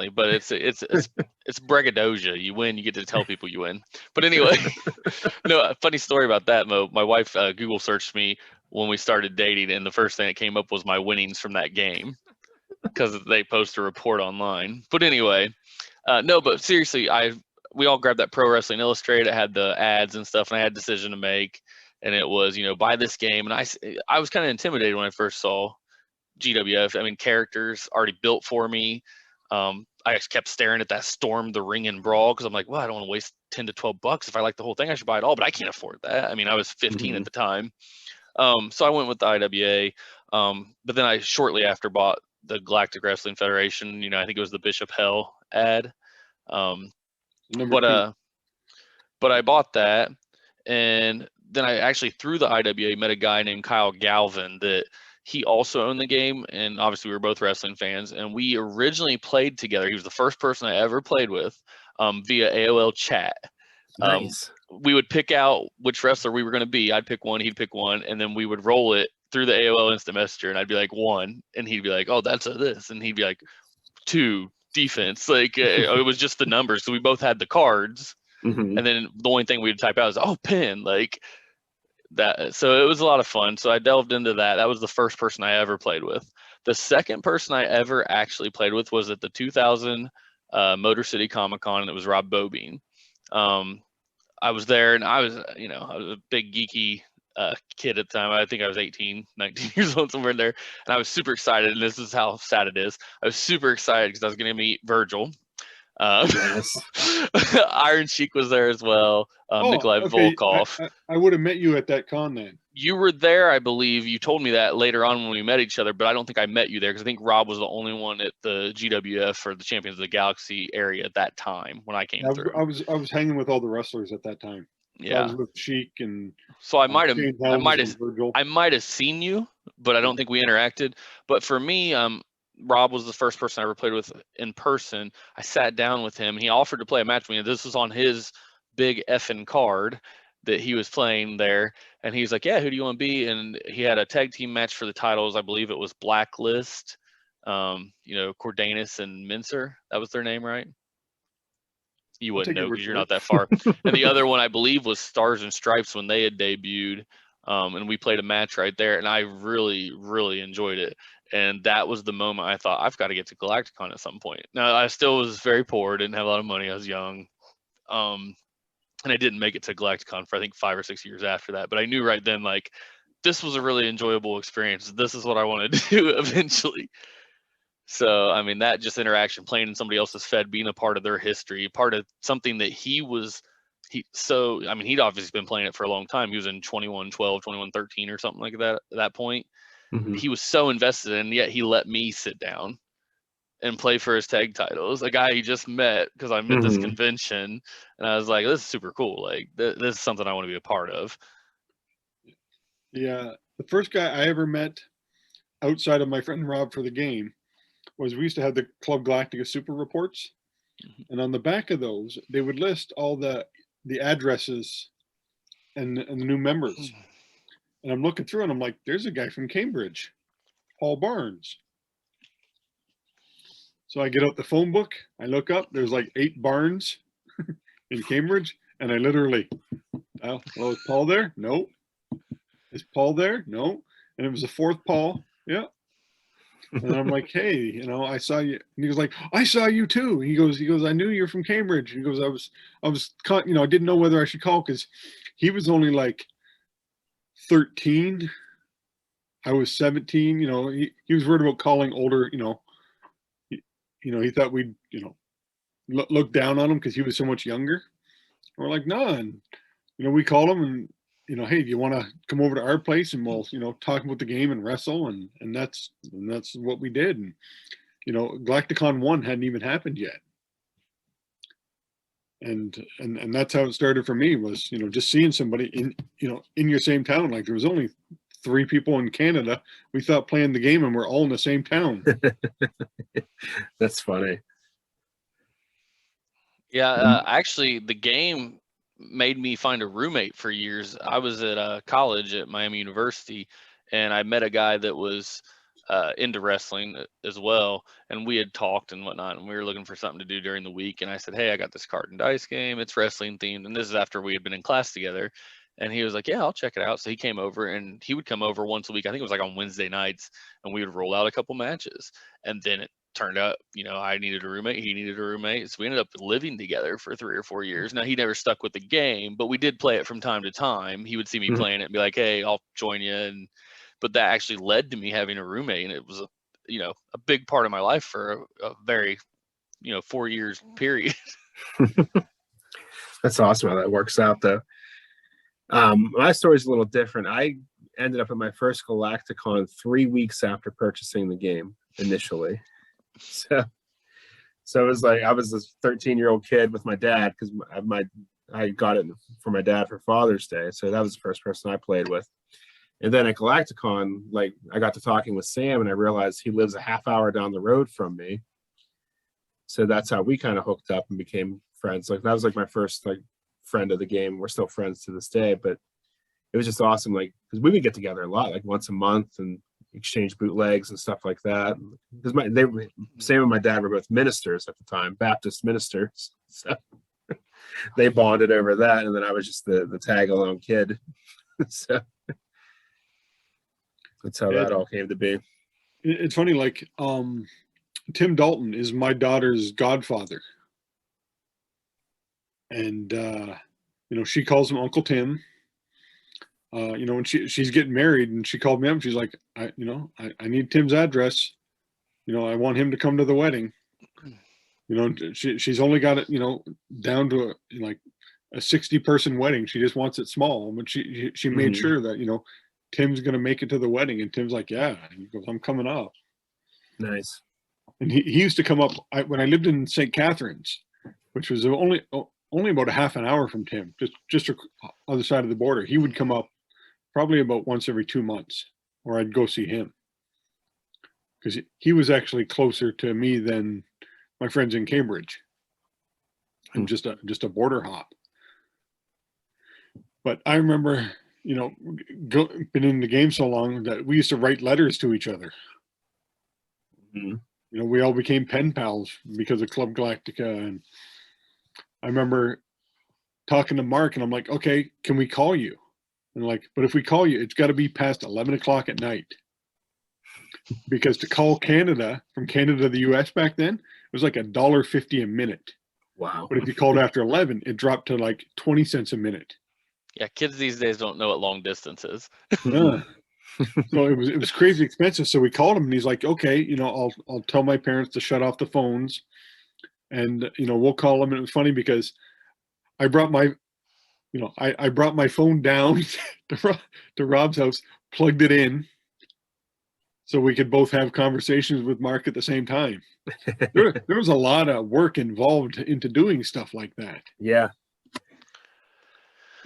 But it's braggadocio. You win, you get to tell people you win. But anyway, no, a funny story about that, Mo. My wife Google searched me when we started dating, and the first thing that came up was my winnings from that game because they post a report online. But anyway, no, but seriously, we all grabbed that Pro Wrestling Illustrated. It had the ads and stuff, and I had a decision to make. And it was, you know, buy this game. And I was kind of intimidated when I first saw GWF. I mean, characters already built for me. I just kept staring at that Storm, the Ring and Brawl, because I'm like, well, I don't want to waste $10 to $12. If I like the whole thing, I should buy it all. But I can't afford that. I mean, I was 15 at the time. So I went with the IWA. But then I shortly after bought the Galactic Wrestling Federation. You know, I think it was the Bishop Hell ad. But I bought that. And then I actually, through the IWA, met a guy named Kyle Galvin that he also owned the game. And obviously we were both wrestling fans. And we originally played together. He was the first person I ever played with via AOL chat. Nice. we would pick out which wrestler we were going to be. I'd pick one, he'd pick one, and then we would roll it through the AOL Instant Messenger, and I'd be like 1, and he'd be like, oh, that's a this, and he'd be like 2 defense. Like it was just the numbers. So we both had the cards, Mhm. and then the only thing we'd type out is pin, like that. So it was a lot of fun. So I delved into that. That was the first person I ever played with. The second person I ever actually played with was at the 2000 Motor City Comic Con, and it was Rob Bobine. I was there, and I was a big geeky kid at the time. I think I was 18, 19 years old, somewhere in there. And I was super excited, and this is how sad it is. I was super excited because I was going to meet Virgil. Yes. Iron Sheik was there as well. Nikolai Volkov. I would have met you at that con then. You were there, I believe. You told me that later on when we met each other, but I don't think I met you there because I think Rob was the only one at the GWF or the Champions of the Galaxy area at that time when I came through. I was hanging with all the wrestlers at that time. So Yeah. I was with Sheik and So I might have Virgil. I might have seen you, but I don't think we interacted. But for me, Rob was the first person I ever played with in person. I sat down with him. He offered to play a match with me. This was on his big effing card that he was playing there. And he's like, yeah, who do you want to be? And he had a tag team match for the titles. I believe it was Blacklist, Cordanus and Mincer. That was their name, right? You wouldn't know because you're not that far. And the other one, I believe, was Stars and Stripes when they had debuted. And we played a match right there. And I really, really enjoyed it. And that was the moment I thought, I've got to get to Galacticon at some point. Now, I still was very poor, didn't have a lot of money. I was young. And I didn't make it to Galacticon for, I think, 5 or 6 years after that. But I knew right then, like, this was a really enjoyable experience. This is what I want to do eventually. So, I mean, that just interaction, playing in somebody else's Fed, being a part of their history, part of something that he'd obviously been playing it for a long time. He was in 2112, 2113 or something like that at that point. Mhm. He was so invested, and yet he let me sit down and play for his tag titles. A guy he just met because I'm at this convention, and I was like, this is super cool. Like, this is something I want to be a part of. Yeah, the first guy I ever met outside of my friend Rob for the game was, we used to have the Club Galactica Super Reports, and on the back of those they would list all the addresses and the new members. And I'm looking through and I'm like, there's a guy from Cambridge, Paul Barnes. So I get out the phone book, I look up, there's like 8 Barnes in Cambridge, and I literally, well, is Paul there? No. Is Paul there? No. And it was the 4th Paul. Yeah. And I'm like, hey, I saw you. And he was like, I saw you too. He goes, I knew you're from Cambridge. He goes, I didn't know whether I should call, because he was only like 13. I was 17. He was worried about calling older, he thought we'd, look down on him because he was so much younger. We're like, no. And, we called him and, hey, do you want to come over to our place and we'll, talk about the game and wrestle? And that's what we did. And, Galacticon 1 hadn't even happened yet. And that's how it started for me, was, just seeing somebody in your same town. Like, there was only 3 people in Canada we thought playing the game, and we're all in the same town. That's funny. Yeah, actually, the game made me find a roommate for years. I was at college at Miami University, and I met a guy that was into wrestling as well, and we had talked and whatnot, and we were looking for something to do during the week. And I said, hey, I got this card and dice game, it's wrestling themed, and this is after we had been in class together. And he was like, yeah, I'll check it out. So he came over, and he would come over once a week. I think it was like on Wednesday nights, and we would roll out a couple matches. And then it turned out, I needed a roommate, he needed a roommate. So we ended up living together for 3 or 4 years. Now, he never stuck with the game, but we did play it from time to time. He would see me playing it and be like, hey, I'll join you. But that actually led to me having a roommate. And it was a big part of my life for a very, 4 years period. That's awesome how that works out, though. My story's a little different. I ended up at my first Galacticon 3 weeks after purchasing the game initially. So it was like I was this 13-year-old kid with my dad, because I got it for my dad for Father's Day. So that was the first person I played with. And then at Galacticon, like, I got to talking with Sam, and I realized he lives a half hour down the road from me. So that's how we kind of hooked up and became friends. Like, that was like my first like friend of the game. We're still friends to this day, but it was just awesome. Like, because we would get together a lot, like once a month, and exchange bootlegs and stuff like that. Because Sam and my dad were both ministers at the time, Baptist ministers, so they bonded over that, and then I was just the tag along kid. So that's how that all came to be. It's funny, like Tim Dalton is my daughter's godfather, and she calls him Uncle Tim. When she's getting married, and she called me up, and she's like, I need Tim's address. I want him to come to the wedding. She's only got it, down to a 60-person wedding. She just wants it small, but she made sure that Tim's going to make it to the wedding. And Tim's like, yeah. And he goes, I'm coming up. Nice. And he used to come up when I lived in St. Catharines, which was only about a half an hour from Tim, just other side of the border. He would come up probably about once every 2 months, or I'd go see him, because he was actually closer to me than my friends in Cambridge. I'm just a border hop. But I remember, been in the game so long that we used to write letters to each other. We all became pen pals because of Club Galactica. And I remember talking to Mark, and I'm like, okay, can we call you? And like, but if we call you, it's got to be past 11 o'clock at night. Because to call Canada, from Canada to the US back then, it was like $1.50 a minute. Wow. But if you called after 11, it dropped to like 20 cents a minute. Yeah, kids these days don't know what long distance is. Yeah. So it was crazy expensive. So we called him, and he's like, okay, I'll tell my parents to shut off the phones, and we'll call them. And it was funny because I brought my I brought my phone down to Rob's house, plugged it in, so we could both have conversations with Mark at the same time. There was a lot of work involved into doing stuff like that. Yeah.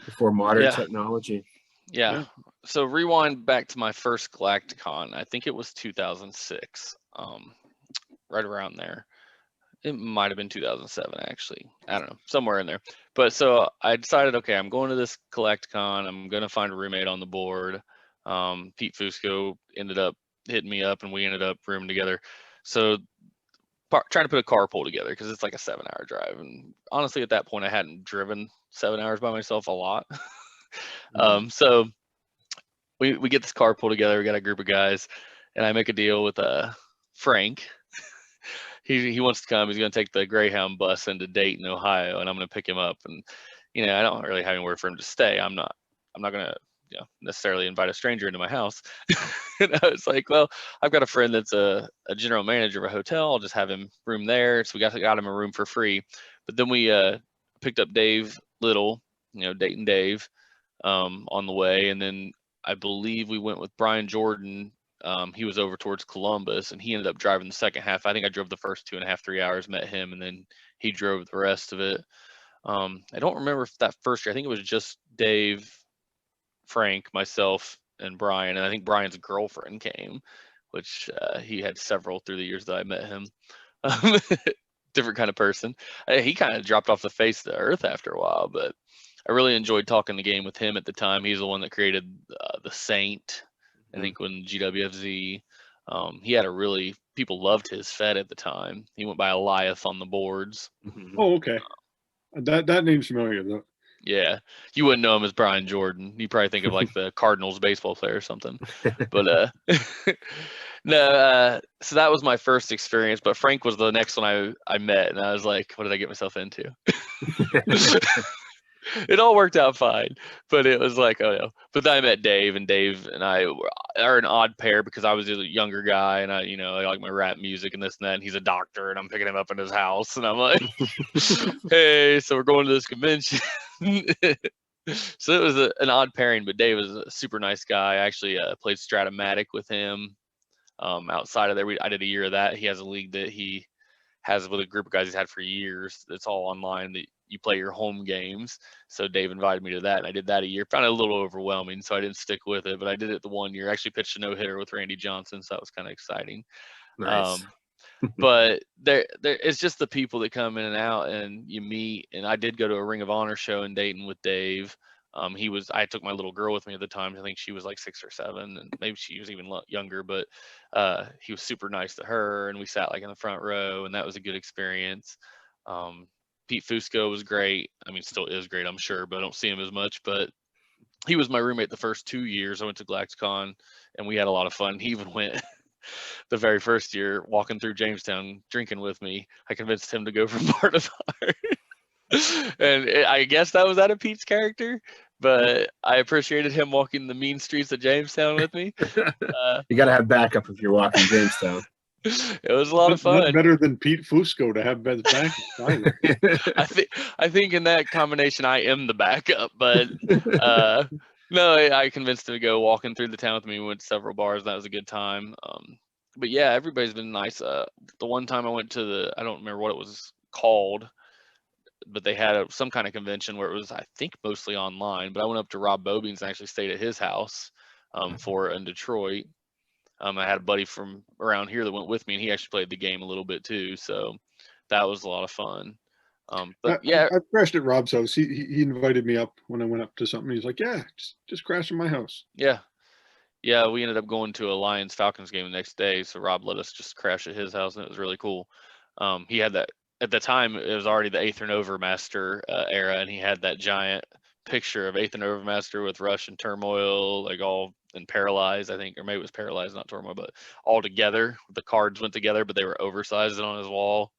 Before modern technology. Yeah. So rewind back to my first Galacticon. I think it was 2006, right around there. It might have been 2007, actually. I don't know, somewhere in there. But so I decided, okay, I'm going to this Galacticon. I'm going to find a roommate on the board. Pete Fusco ended up hitting me up, and we ended up rooming together. So trying to put a carpool together, because it's like a 7-hour drive. And honestly, at that point, I hadn't driven 7 hours by myself a lot. So we get this carpool together. We got a group of guys, and I make a deal with Frank. He wants to come. He's going to take the Greyhound bus into Dayton, Ohio, and I'm going to pick him up. And I don't really have anywhere for him to stay. I'm not going to necessarily invite a stranger into my house. And I was like, well, I've got a friend that's a general manager of a hotel. I'll just have him room there. So we got him a room for free. But then we picked up Dave Little, Dayton Dave, on the way. And then I believe we went with Brian Jordan. He was over towards Columbus, and he ended up driving the second half. I think I drove the first 2.5, 3 hours, met him, and then he drove the rest of it. I don't remember if that first year, I think it was just Dave, Frank, myself, and Brian. And I think Brian's girlfriend came, which he had several through the years that I met him. Different kind of person. He kind of dropped off the face of the earth after a while, but I really enjoyed talking the game with him at the time. He's the one that created the Saint. I think when GWFZ, he had people loved his Fed at the time. He went by Elias on the boards. Oh, okay. That name's familiar though. Yeah, you wouldn't know him as Brian Jordan. You probably think of like the Cardinals baseball player or something. But no. So that was my first experience. But Frank was the next one I met, and I was like, what did I get myself into? It all worked out fine, but it was like, oh no. But then I met Dave, and Dave and I are an odd pair, because I was a younger guy, and I like my rap music and this and that, and he's a doctor, and I'm picking him up in his house, and I'm like, hey, so we're going to this convention. So it was an odd pairing, but Dave was a super nice guy. I actually played Stratomatic with him. Outside of there, I did a year of that. He has a league that he has with a group of guys he's had for years. That's all online. That you play your home games. So Dave invited me to that, and I did that a year. Found it a little overwhelming, so I didn't stick with it. But I did it the 1 year. Actually pitched a no-hitter with Randy Johnson, so that was kind of exciting. Nice. But there it's just the people that come in and out and you meet. And I did go to a Ring of Honor show in Dayton with Dave. I took my little girl with me at the time. I think she was like 6 or 7, and maybe she was even younger, but he was super nice to her, and we sat like in the front row, and that was a good experience. Pete Fusco was great. I mean, still is great, I'm sure, but I don't see him as much. But he was my roommate the first 2 years I went to GlaxCon, and we had a lot of fun. He even went the very first year walking through Jamestown drinking with me. I convinced him to go from bar to bar. And I guess that was out of Pete's character, but I appreciated him walking the mean streets of Jamestown with me. You got to have backup if you're walking Jamestown. It was a lot of fun. Not better than Pete Fusco to have Ben's back. I think in that combination, I am the backup, but no, I convinced him to go walking through the town with me. We went to several bars. And that was a good time. But yeah, everybody's been nice. The one time I went to I don't remember what it was called, but they had some kind of convention where it was, I think, mostly online. But I went up to Rob Bobines and actually stayed at his house for it in Detroit. I had a buddy from around here that went with me, and he actually played the game a little bit too. So that was a lot of fun. But yeah, I crashed at Rob's house. He invited me up when I went up to something. He's like, "Yeah, just crash in my house." Yeah, we ended up going to a Lions Falcons game the next day, so Rob let us just crash at his house, and it was really cool. He had that at the time. It was already the Eighth and Overmaster era, and he had that giant picture of Eighth and Overmaster with Rush and Turmoil, like all and Paralyzed, I think, or maybe it was Paralyzed, not Turmoil, but all together. The cards went together, but they were oversized on his wall.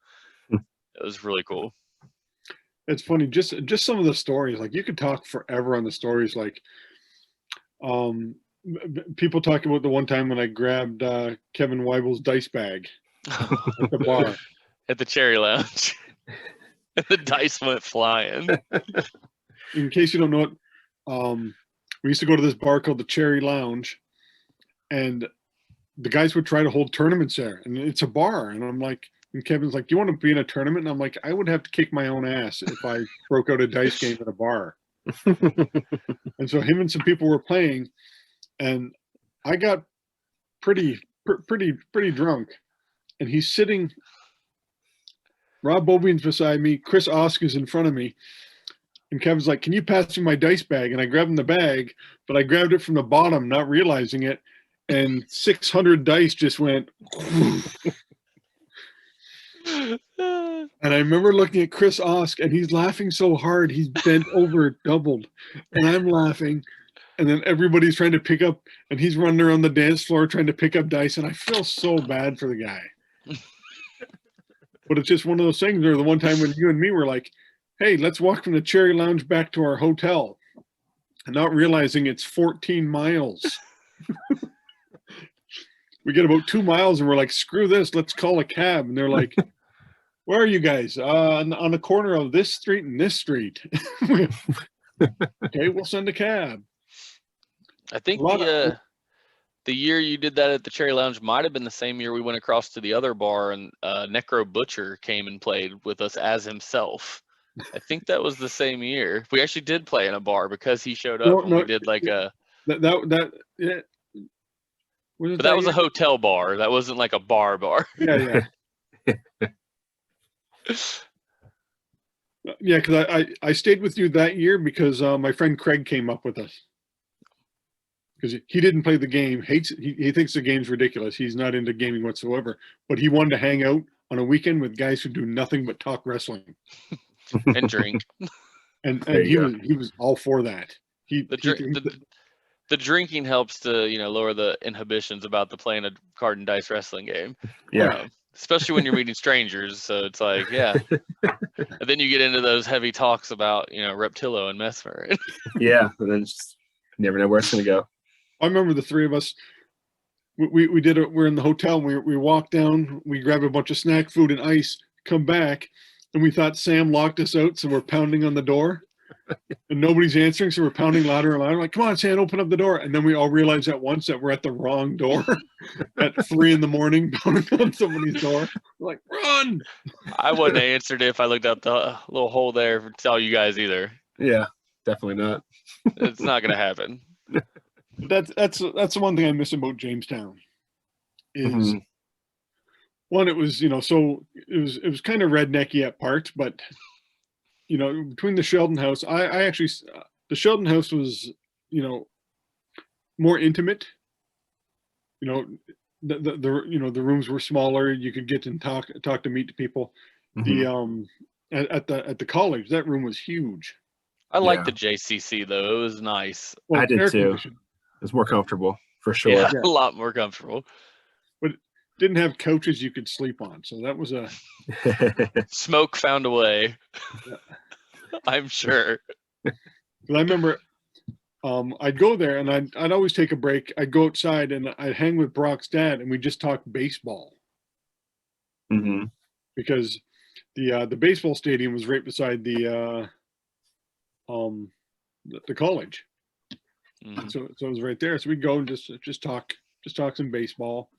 It was really cool. It's funny, just some of the stories. Like, you could talk forever on the stories. Like, people talk about the one time when I grabbed Kevin Weibel's dice bag at the bar at the Cherry Lounge. The dice went flying. In case you don't know it, we used to go to this bar called the Cherry Lounge, and the guys would try to hold tournaments there. And it's a bar, and I'm like, and Kevin's like, "Do you want to be in a tournament?" And I'm like, "I would have to kick my own ass if I broke out a dice game at a bar." And so him and some people were playing, and I got pretty drunk, and he's sitting. Rob Bobines beside me, Chris Oscar's in front of me, and Kevin's like, "Can you pass me my dice bag?" And I grabbed him the bag, but I grabbed it from the bottom, not realizing it, and 600 dice just went. And I remember looking at Chris Osk, and he's laughing so hard he's bent over doubled, and I'm laughing, and then everybody's trying to pick up, and he's running around the dance floor trying to pick up dice, and I feel so bad for the guy. But it's just one of those things. Or the one time when you and me were like, "Hey, let's walk from the Cherry Lounge back to our hotel," and not realizing it's 14 miles. We get about 2 miles, and we're like, "Screw this, let's call a cab." And they're like, "Where are you guys?" On the corner of this street and this street." Okay, we'll send a cab. I think the year you did that at the Cherry Lounge might have been the same year we went across to the other bar, and Necro Butcher came and played with us as himself. I think that was the same year. We actually did play in a bar because he showed up. We did like a yeah. But that was a hotel bar. That wasn't like a bar. Yeah. Yeah, because I stayed with you that year because my friend Craig came up with us. Because he didn't play the game, he thinks the game's ridiculous. He's not into gaming whatsoever. But he wanted to hang out on a weekend with guys who do nothing but talk wrestling and drink. And he was all for that. The drinking helps to lower the inhibitions about the playing a card and dice wrestling game. Yeah. Especially when you're meeting strangers. So it's like, yeah. And then you get into those heavy talks about, Reptillo and Mesmer. Yeah. And then just never know where it's going to go. I remember the three of us, we did it. We're in the hotel. We walked down, we grabbed a bunch of snack food and ice, come back, and we thought Sam locked us out. So we're pounding on the door and nobody's answering. So we're pounding louder and louder. Like, "Come on, Sam, open up the door." And then we all realized at once that we're at the wrong door at 3 a.m, pounding on somebody's door. We're like, "Run." I wouldn't have answered it if I looked out the little hole there to tell you guys either. Yeah, definitely not. It's not going to happen. That's the one thing I miss about Jamestown is One, it was, so it was kind of rednecky at parts, but between the Sheldon house, I actually, the Sheldon house was, more intimate. The rooms were smaller. You could get and talk to meet people. The at the college, that room was huge. I like Yeah. the JCC though. It was nice. Well, I did air too. conditioned, It's more comfortable for sure. Yeah, Yeah. a lot more comfortable. but didn't have couches you could sleep on. So that was a Smoke found a way. I'm sure. 'cause I remember I'd go there and I'd always take a break. I'd go outside and I'd hang with Brock's dad and we'd just talk baseball hmm because the baseball stadium was right beside the college. Mhm. So it was right there. So we'd go and just talk some baseball.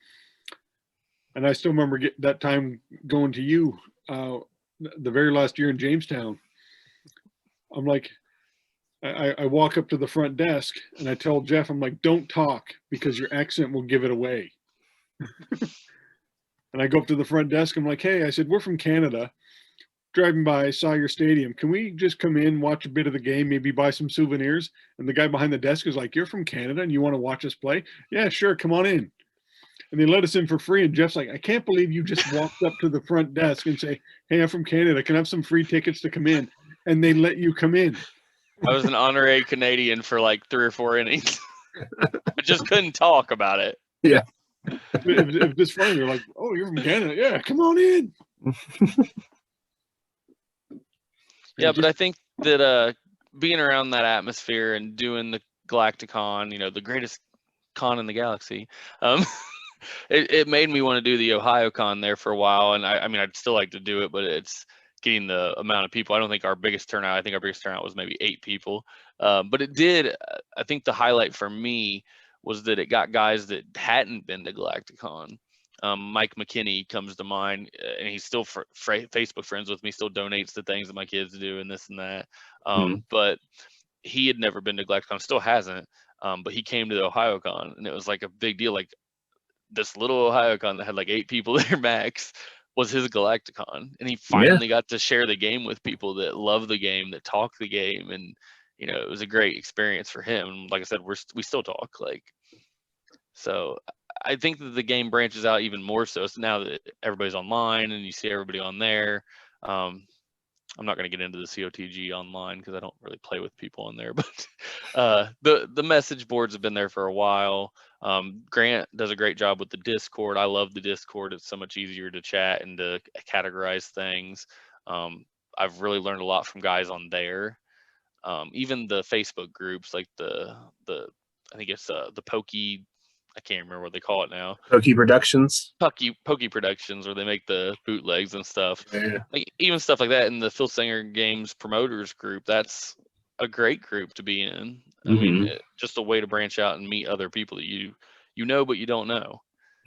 And I still remember that time going to you the very last year in Jamestown. I'm like, I walk up to the front desk and I tell Jeff, I'm like, don't talk because your accent will give it away. And I go up to the front desk. I'm like, hey, I said, we're from Canada. Driving by, saw your stadium. Can we just come in, watch a bit of the game, maybe buy some souvenirs? And the guy behind the desk is like, you're from Canada and you want to watch us play? Yeah, sure. Come on in. And they let us in for free. And Jeff's like, I can't believe you just walked up to the front desk and say, hey, I'm from Canada. Can I have some free tickets to come in? And they let you come in. I was an honorary Canadian for like 3 or 4 innings, but just couldn't talk about it. Yeah. It was just funny. They're like, oh, you're from Canada. Yeah, come on in. Yeah, but I think that being around that atmosphere and doing the Galacticon, the greatest con in the galaxy, it made me want to do the Ohio Con there for a while. And I mean, I'd still like to do it, but it's getting the amount of people. I don't think our biggest turnout, I think our biggest turnout was maybe 8 people. But it did, I think the highlight for me was that it got guys that hadn't been to Galacticon. Mike McKinney comes to mind, and he's still Facebook friends with me, still donates to things that my kids do and this and that. But he had never been to Galacticon, still hasn't. But he came to the OhioCon, and it was like a big deal. Like this little OhioCon that had like 8 people there max was his Galacticon, and he finally got to share the game with people that love the game, that talk the game, and it was a great experience for him. Like I said, we still talk, so. I think that the game branches out even more so now that everybody's online and you see everybody on there. I'm not going to get into the COTG online because I don't really play with people on there, but the message boards have been there for a while. Grant does a great job with the Discord. I love the Discord. It's so much easier to chat and to categorize things. I've really learned a lot from guys on there. Even the Facebook groups, like the I think it's the Pokey. I can't remember what they call it now. Pokey Productions. Pokey Productions, where they make the bootlegs and stuff. Yeah. Like, even stuff like that in the Filsinger Games promoters group. That's a great group to be in. I mean, just a way to branch out and meet other people that you know but you don't know.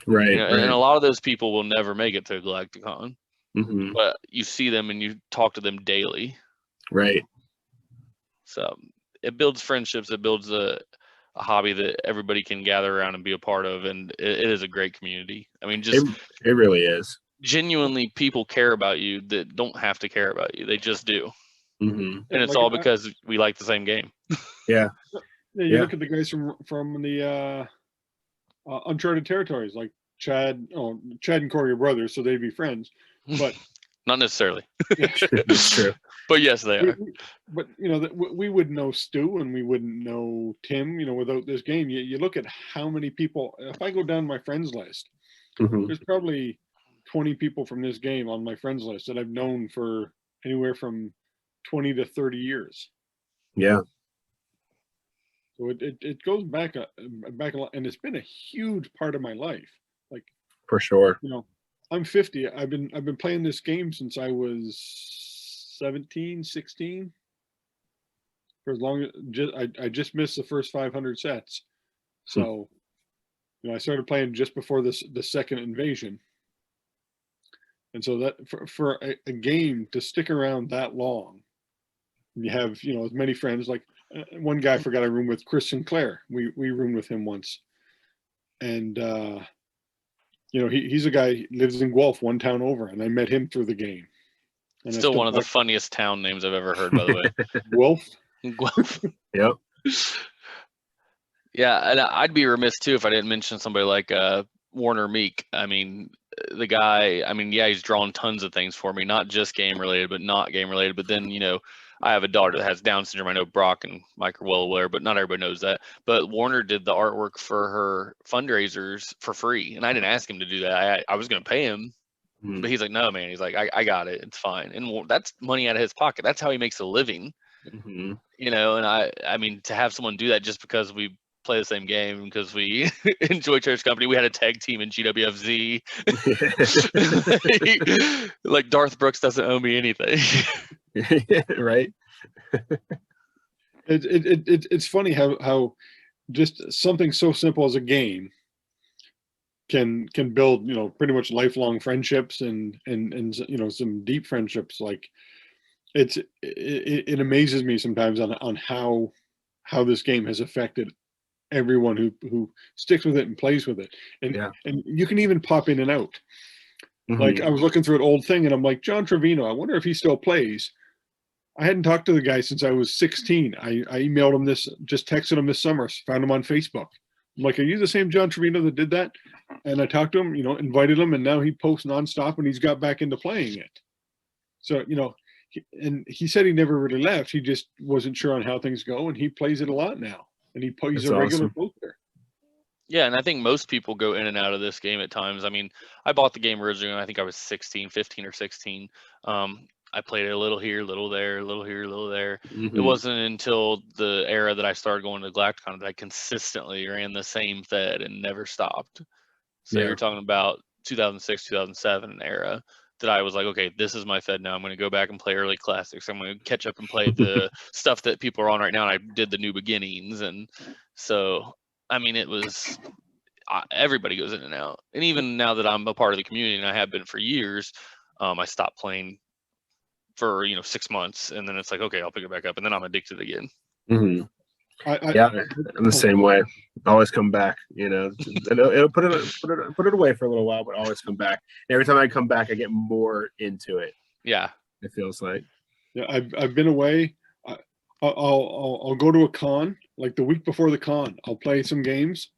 Right. And a lot of those people will never make it to Galacticon, Mm-hmm. but you see them and you talk to them daily. Right. So it builds friendships. It builds a hobby that everybody can gather around and be a part of, and it is a great community. I mean, just it really is. Genuinely, people care about you that don't have to care about you. They just do. Mm-hmm. And it's all because we like the same game. Yeah. You look at the guys from the Uncharted Territories, like Chad and Corey are brothers, so they'd be friends, but not necessarily. It's true. But yes, they are. But we wouldn't know Stu and we wouldn't know Tim, without this game. You look at how many people. If I go down my friends list, there's probably 20 people from this game on my friends list that I've known for anywhere from 20 to 30 years. Yeah. So it goes back a lot, and it's been a huge part of my life. Like, for sure. I'm 50. I've been playing this game since I was 17, 16. For as long as I just missed the first 500 sets. So, I started playing just before the second invasion. And so that for a game to stick around that long, you have, as many friends, like one guy I forgot I roomed with, Chris Sinclair. We roomed with him once. And he's a guy who lives in Guelph, one town over, and I met him through the game. And Still one of the funniest town names I've ever heard, by the way. Guelph. Guelph. Yep. Yeah, and I'd be remiss too if I didn't mention somebody like Warner Meek. I mean, the guy, yeah, he's drawn tons of things for me, not just game related, but not game related. But then, I have a daughter that has Down syndrome. I know Brock and Mike are well aware, but not everybody knows that. But Warner did the artwork for her fundraisers for free, and I didn't ask him to do that. I was going to pay him, but he's like, no, man. He's like, I got it. It's fine. And that's money out of his pocket. That's how he makes a living. And I mean, to have someone do that just because we play the same game, because we enjoy Church Company. We had a tag team in GWFZ. Like Darth Brooks doesn't owe me anything. Right. It's funny how just something so simple as a game can build pretty much lifelong friendships and some deep friendships. Like it amazes me sometimes on how this game has affected everyone who sticks with it and plays with it. And you can even pop in and out. Like I was looking through an old thing and I'm like, John Trevino, I wonder if he still plays. I hadn't talked to the guy since I was 16. I emailed him just texted him this summer, found him on Facebook. I'm like, are you the same John Trevino that did that? And I talked to him, invited him, and now he posts nonstop and he's got back into playing it. So, and he said he never really left. He just wasn't sure on how things go, and he plays it a lot now. And he's a regular poster. Yeah, and I think most people go in and out of this game at times. I mean, I bought the game originally, I think I was 15 or 16. I played it a little here, a little there, a little here, a little there. It wasn't until the era that I started going to Galacticon that I consistently ran the same fed and never stopped. So you're talking about 2006, 2007 era that I was like, okay, this is my fed now. I'm going to go back and play early classics. I'm going to catch up and play the stuff that people are on right now. And I did the new beginnings. And so, I mean, it was, everybody goes in and out. And even now that I'm a part of the community, and I have been for years, I stopped playing for 6 months, and then it's like, okay, I'll pick it back up, and then I'm addicted again. I'm the same way. Always come back. It'll put it away for a little while, but always come back. And every time I come back, I get more into it. Yeah, it feels like. Yeah, I've been away. I'll go to a con, like the week before the con. I'll play some games,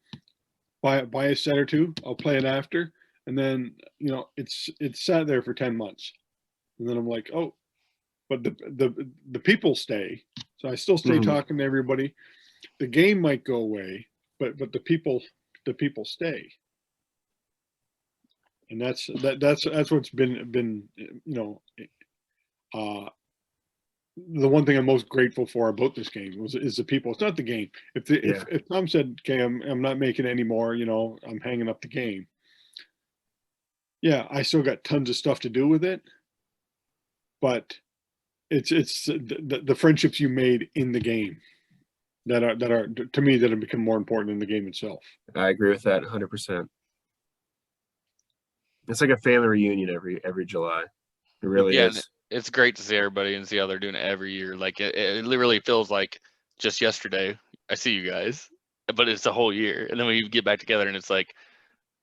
buy a set or two. I'll play it after, and then it's sat there for 10 months, and then I'm like, oh. But the people stay, so I still stay talking to everybody. The game might go away, but the people stay, and that's what's been the one thing I'm most grateful for about this game is the people. It's not the game. If Tom said, okay, I'm not making it anymore, I'm hanging up the game. Yeah, I still got tons of stuff to do with it, but it's the friendships you made in the game that are to me that have become more important than the game itself. I agree with that 100%. It's like a family reunion every July. It really is. It's great to see everybody and see how they're doing it every year. Like it literally feels like just yesterday I see you guys, but it's a whole year, and then we get back together and it's like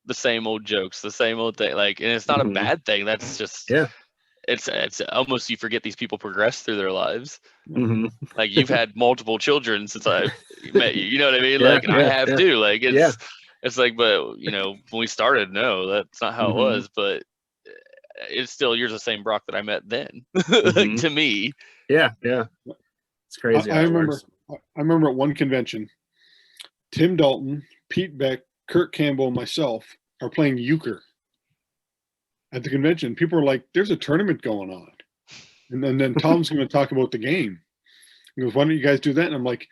the same old jokes, the same old thing. Like, and it's not a bad thing. That's just It's almost, you forget these people progress through their lives. Like you've had multiple children since I met you. You know what I mean? Like I have too. Like it's like, but when we started, no, that's not how it was. But it's still, you're the same Brock that I met then. Like, to me. Yeah. It's crazy. I remember at one convention, Tim Dalton, Pete Beck, Kurt Campbell, and myself are playing euchre. At the convention, people are like, there's a tournament going on. And then Tom's going to talk about the game. He goes, why don't you guys do that? And I'm like,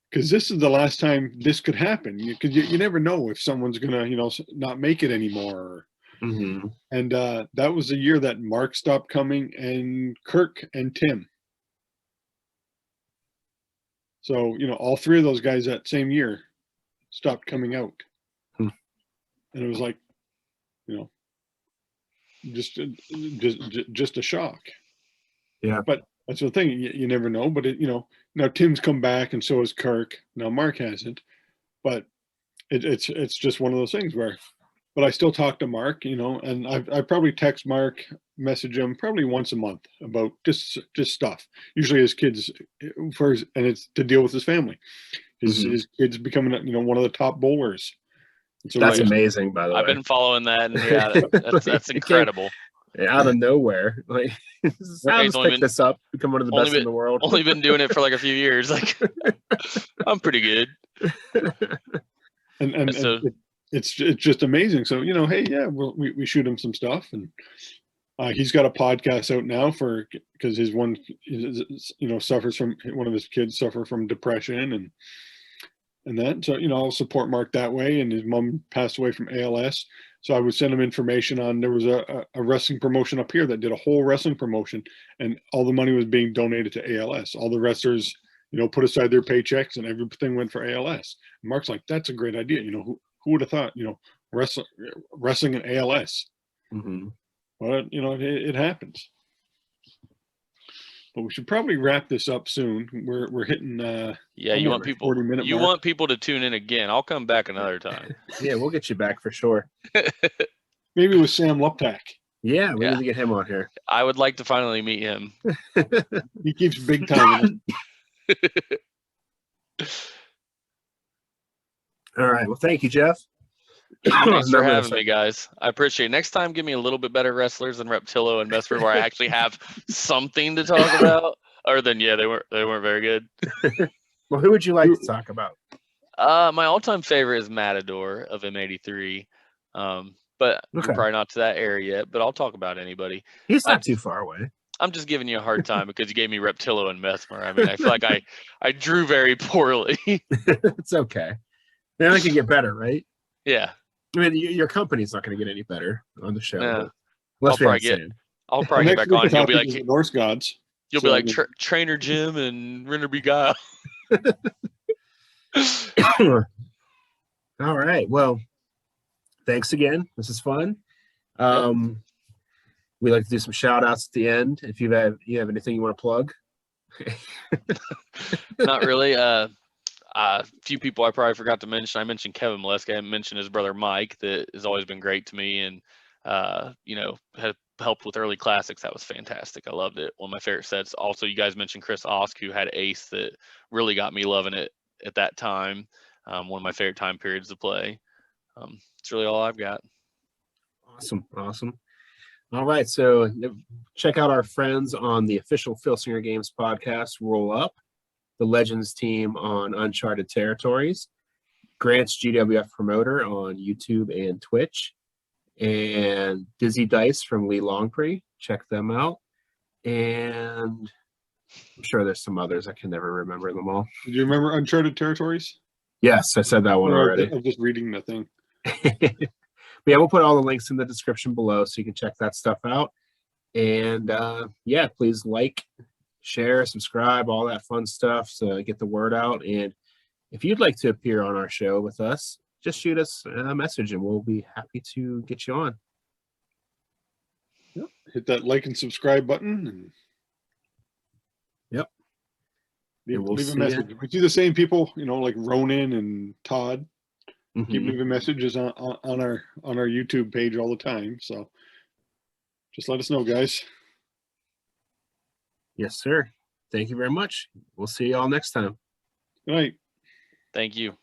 because this is the last time this could happen. Because you never know if someone's going to, not make it anymore. And that was the year that Mark stopped coming, and Kirk and Tim. So, all three of those guys that same year stopped coming out. And it was like, just a shock. Yeah, but that's the thing, you never know. But now Tim's come back, and so has Kirk. Now Mark hasn't, but it's just one of those things where, but I still talk to Mark, and I probably text Mark, message him probably once a month about just stuff. Usually his kids, and it's to deal with his family. His kids becoming, one of the top bowlers. So That's amazing, by the way. I've been following that, and yeah, that's incredible. Out of nowhere, like, let's pick this up, become one of the best in the world. Only been doing it for like a few years. Like, I'm pretty good. And so it's just amazing. So hey, yeah, we shoot him some stuff, and he's got a podcast out now because his one suffers from, one of his kids suffer from depression and that. So I'll support Mark that way. And his mom passed away from ALS. So I would send him information on, there was a wrestling promotion up here that did a whole wrestling promotion, and all the money was being donated to ALS. All the wrestlers, put aside their paychecks, and everything went for ALS. And Mark's like, that's a great idea. Who would have thought, wrestling and ALS. Mm-hmm. Well, it happens. But we should probably wrap this up soon. We're hitting you want people 40-minute mark. Want people to tune in again. I'll come back another time. Yeah, we'll get you back for sure. Maybe with Sam Luptak. Yeah, we need to get him on here. I would like to finally meet him. He keeps big time. All right. Well, thank you, Jeff. Thanks for having me, guys. I appreciate it. Next time, give me a little bit better wrestlers than Reptillo and Mesmer, where I actually have something to talk about. Other than, they weren't very good. Well, who would you like to talk about? My all-time favorite is Matador of M83. But we're probably not to that area yet. But I'll talk about anybody. He's not too far away. I'm just giving you a hard time because you gave me Reptillo and Mesmer. I mean, I feel like I drew very poorly. It's okay. They only can get better, right? Yeah. I mean, your company's not going to get any better on the show. No. I'll probably get back on. You'll be like the Norse gods. You'll be like Trainer Jim and Renderby Guile. All right. Well, thanks again. This is fun. We like to do some shout outs at the end. If you have anything you want to plug. Not really. A few people I probably forgot to mention. I mentioned Kevin Molesky. I mentioned his brother Mike, that has always been great to me, and had helped with early classics. That was fantastic. I loved it. One of my favorite sets. Also, you guys mentioned Chris Osk, who had Ace, that really got me loving it at that time. One of my favorite time periods to play. It's really all I've got. Awesome. All right, so check out our friends on the official Filsinger Games podcast, Roll Up, the Legends team on Uncharted Territories, Grant's GWF promoter on YouTube and Twitch, and Dizzy Dice from Lee Longpre. Check them out. And I'm sure there's some others. I can never remember them all. Did you remember Uncharted Territories? Yes, I said that one already. I'm just reading the thing. But yeah, we'll put all the links in the description below so you can check that stuff out. And please like, share, subscribe, all that fun stuff, so get the word out. And if you'd like to appear on our show with us, just shoot us a message and we'll be happy to get you on. Yep. Hit that like and subscribe button. And yep. Leave a message. We see the same people, like Ronan and Todd. Mm-hmm. Keep leaving messages on our YouTube page all the time. So just let us know, guys. Yes, sir. Thank you very much. We'll see you all next time. Good night. Thank you.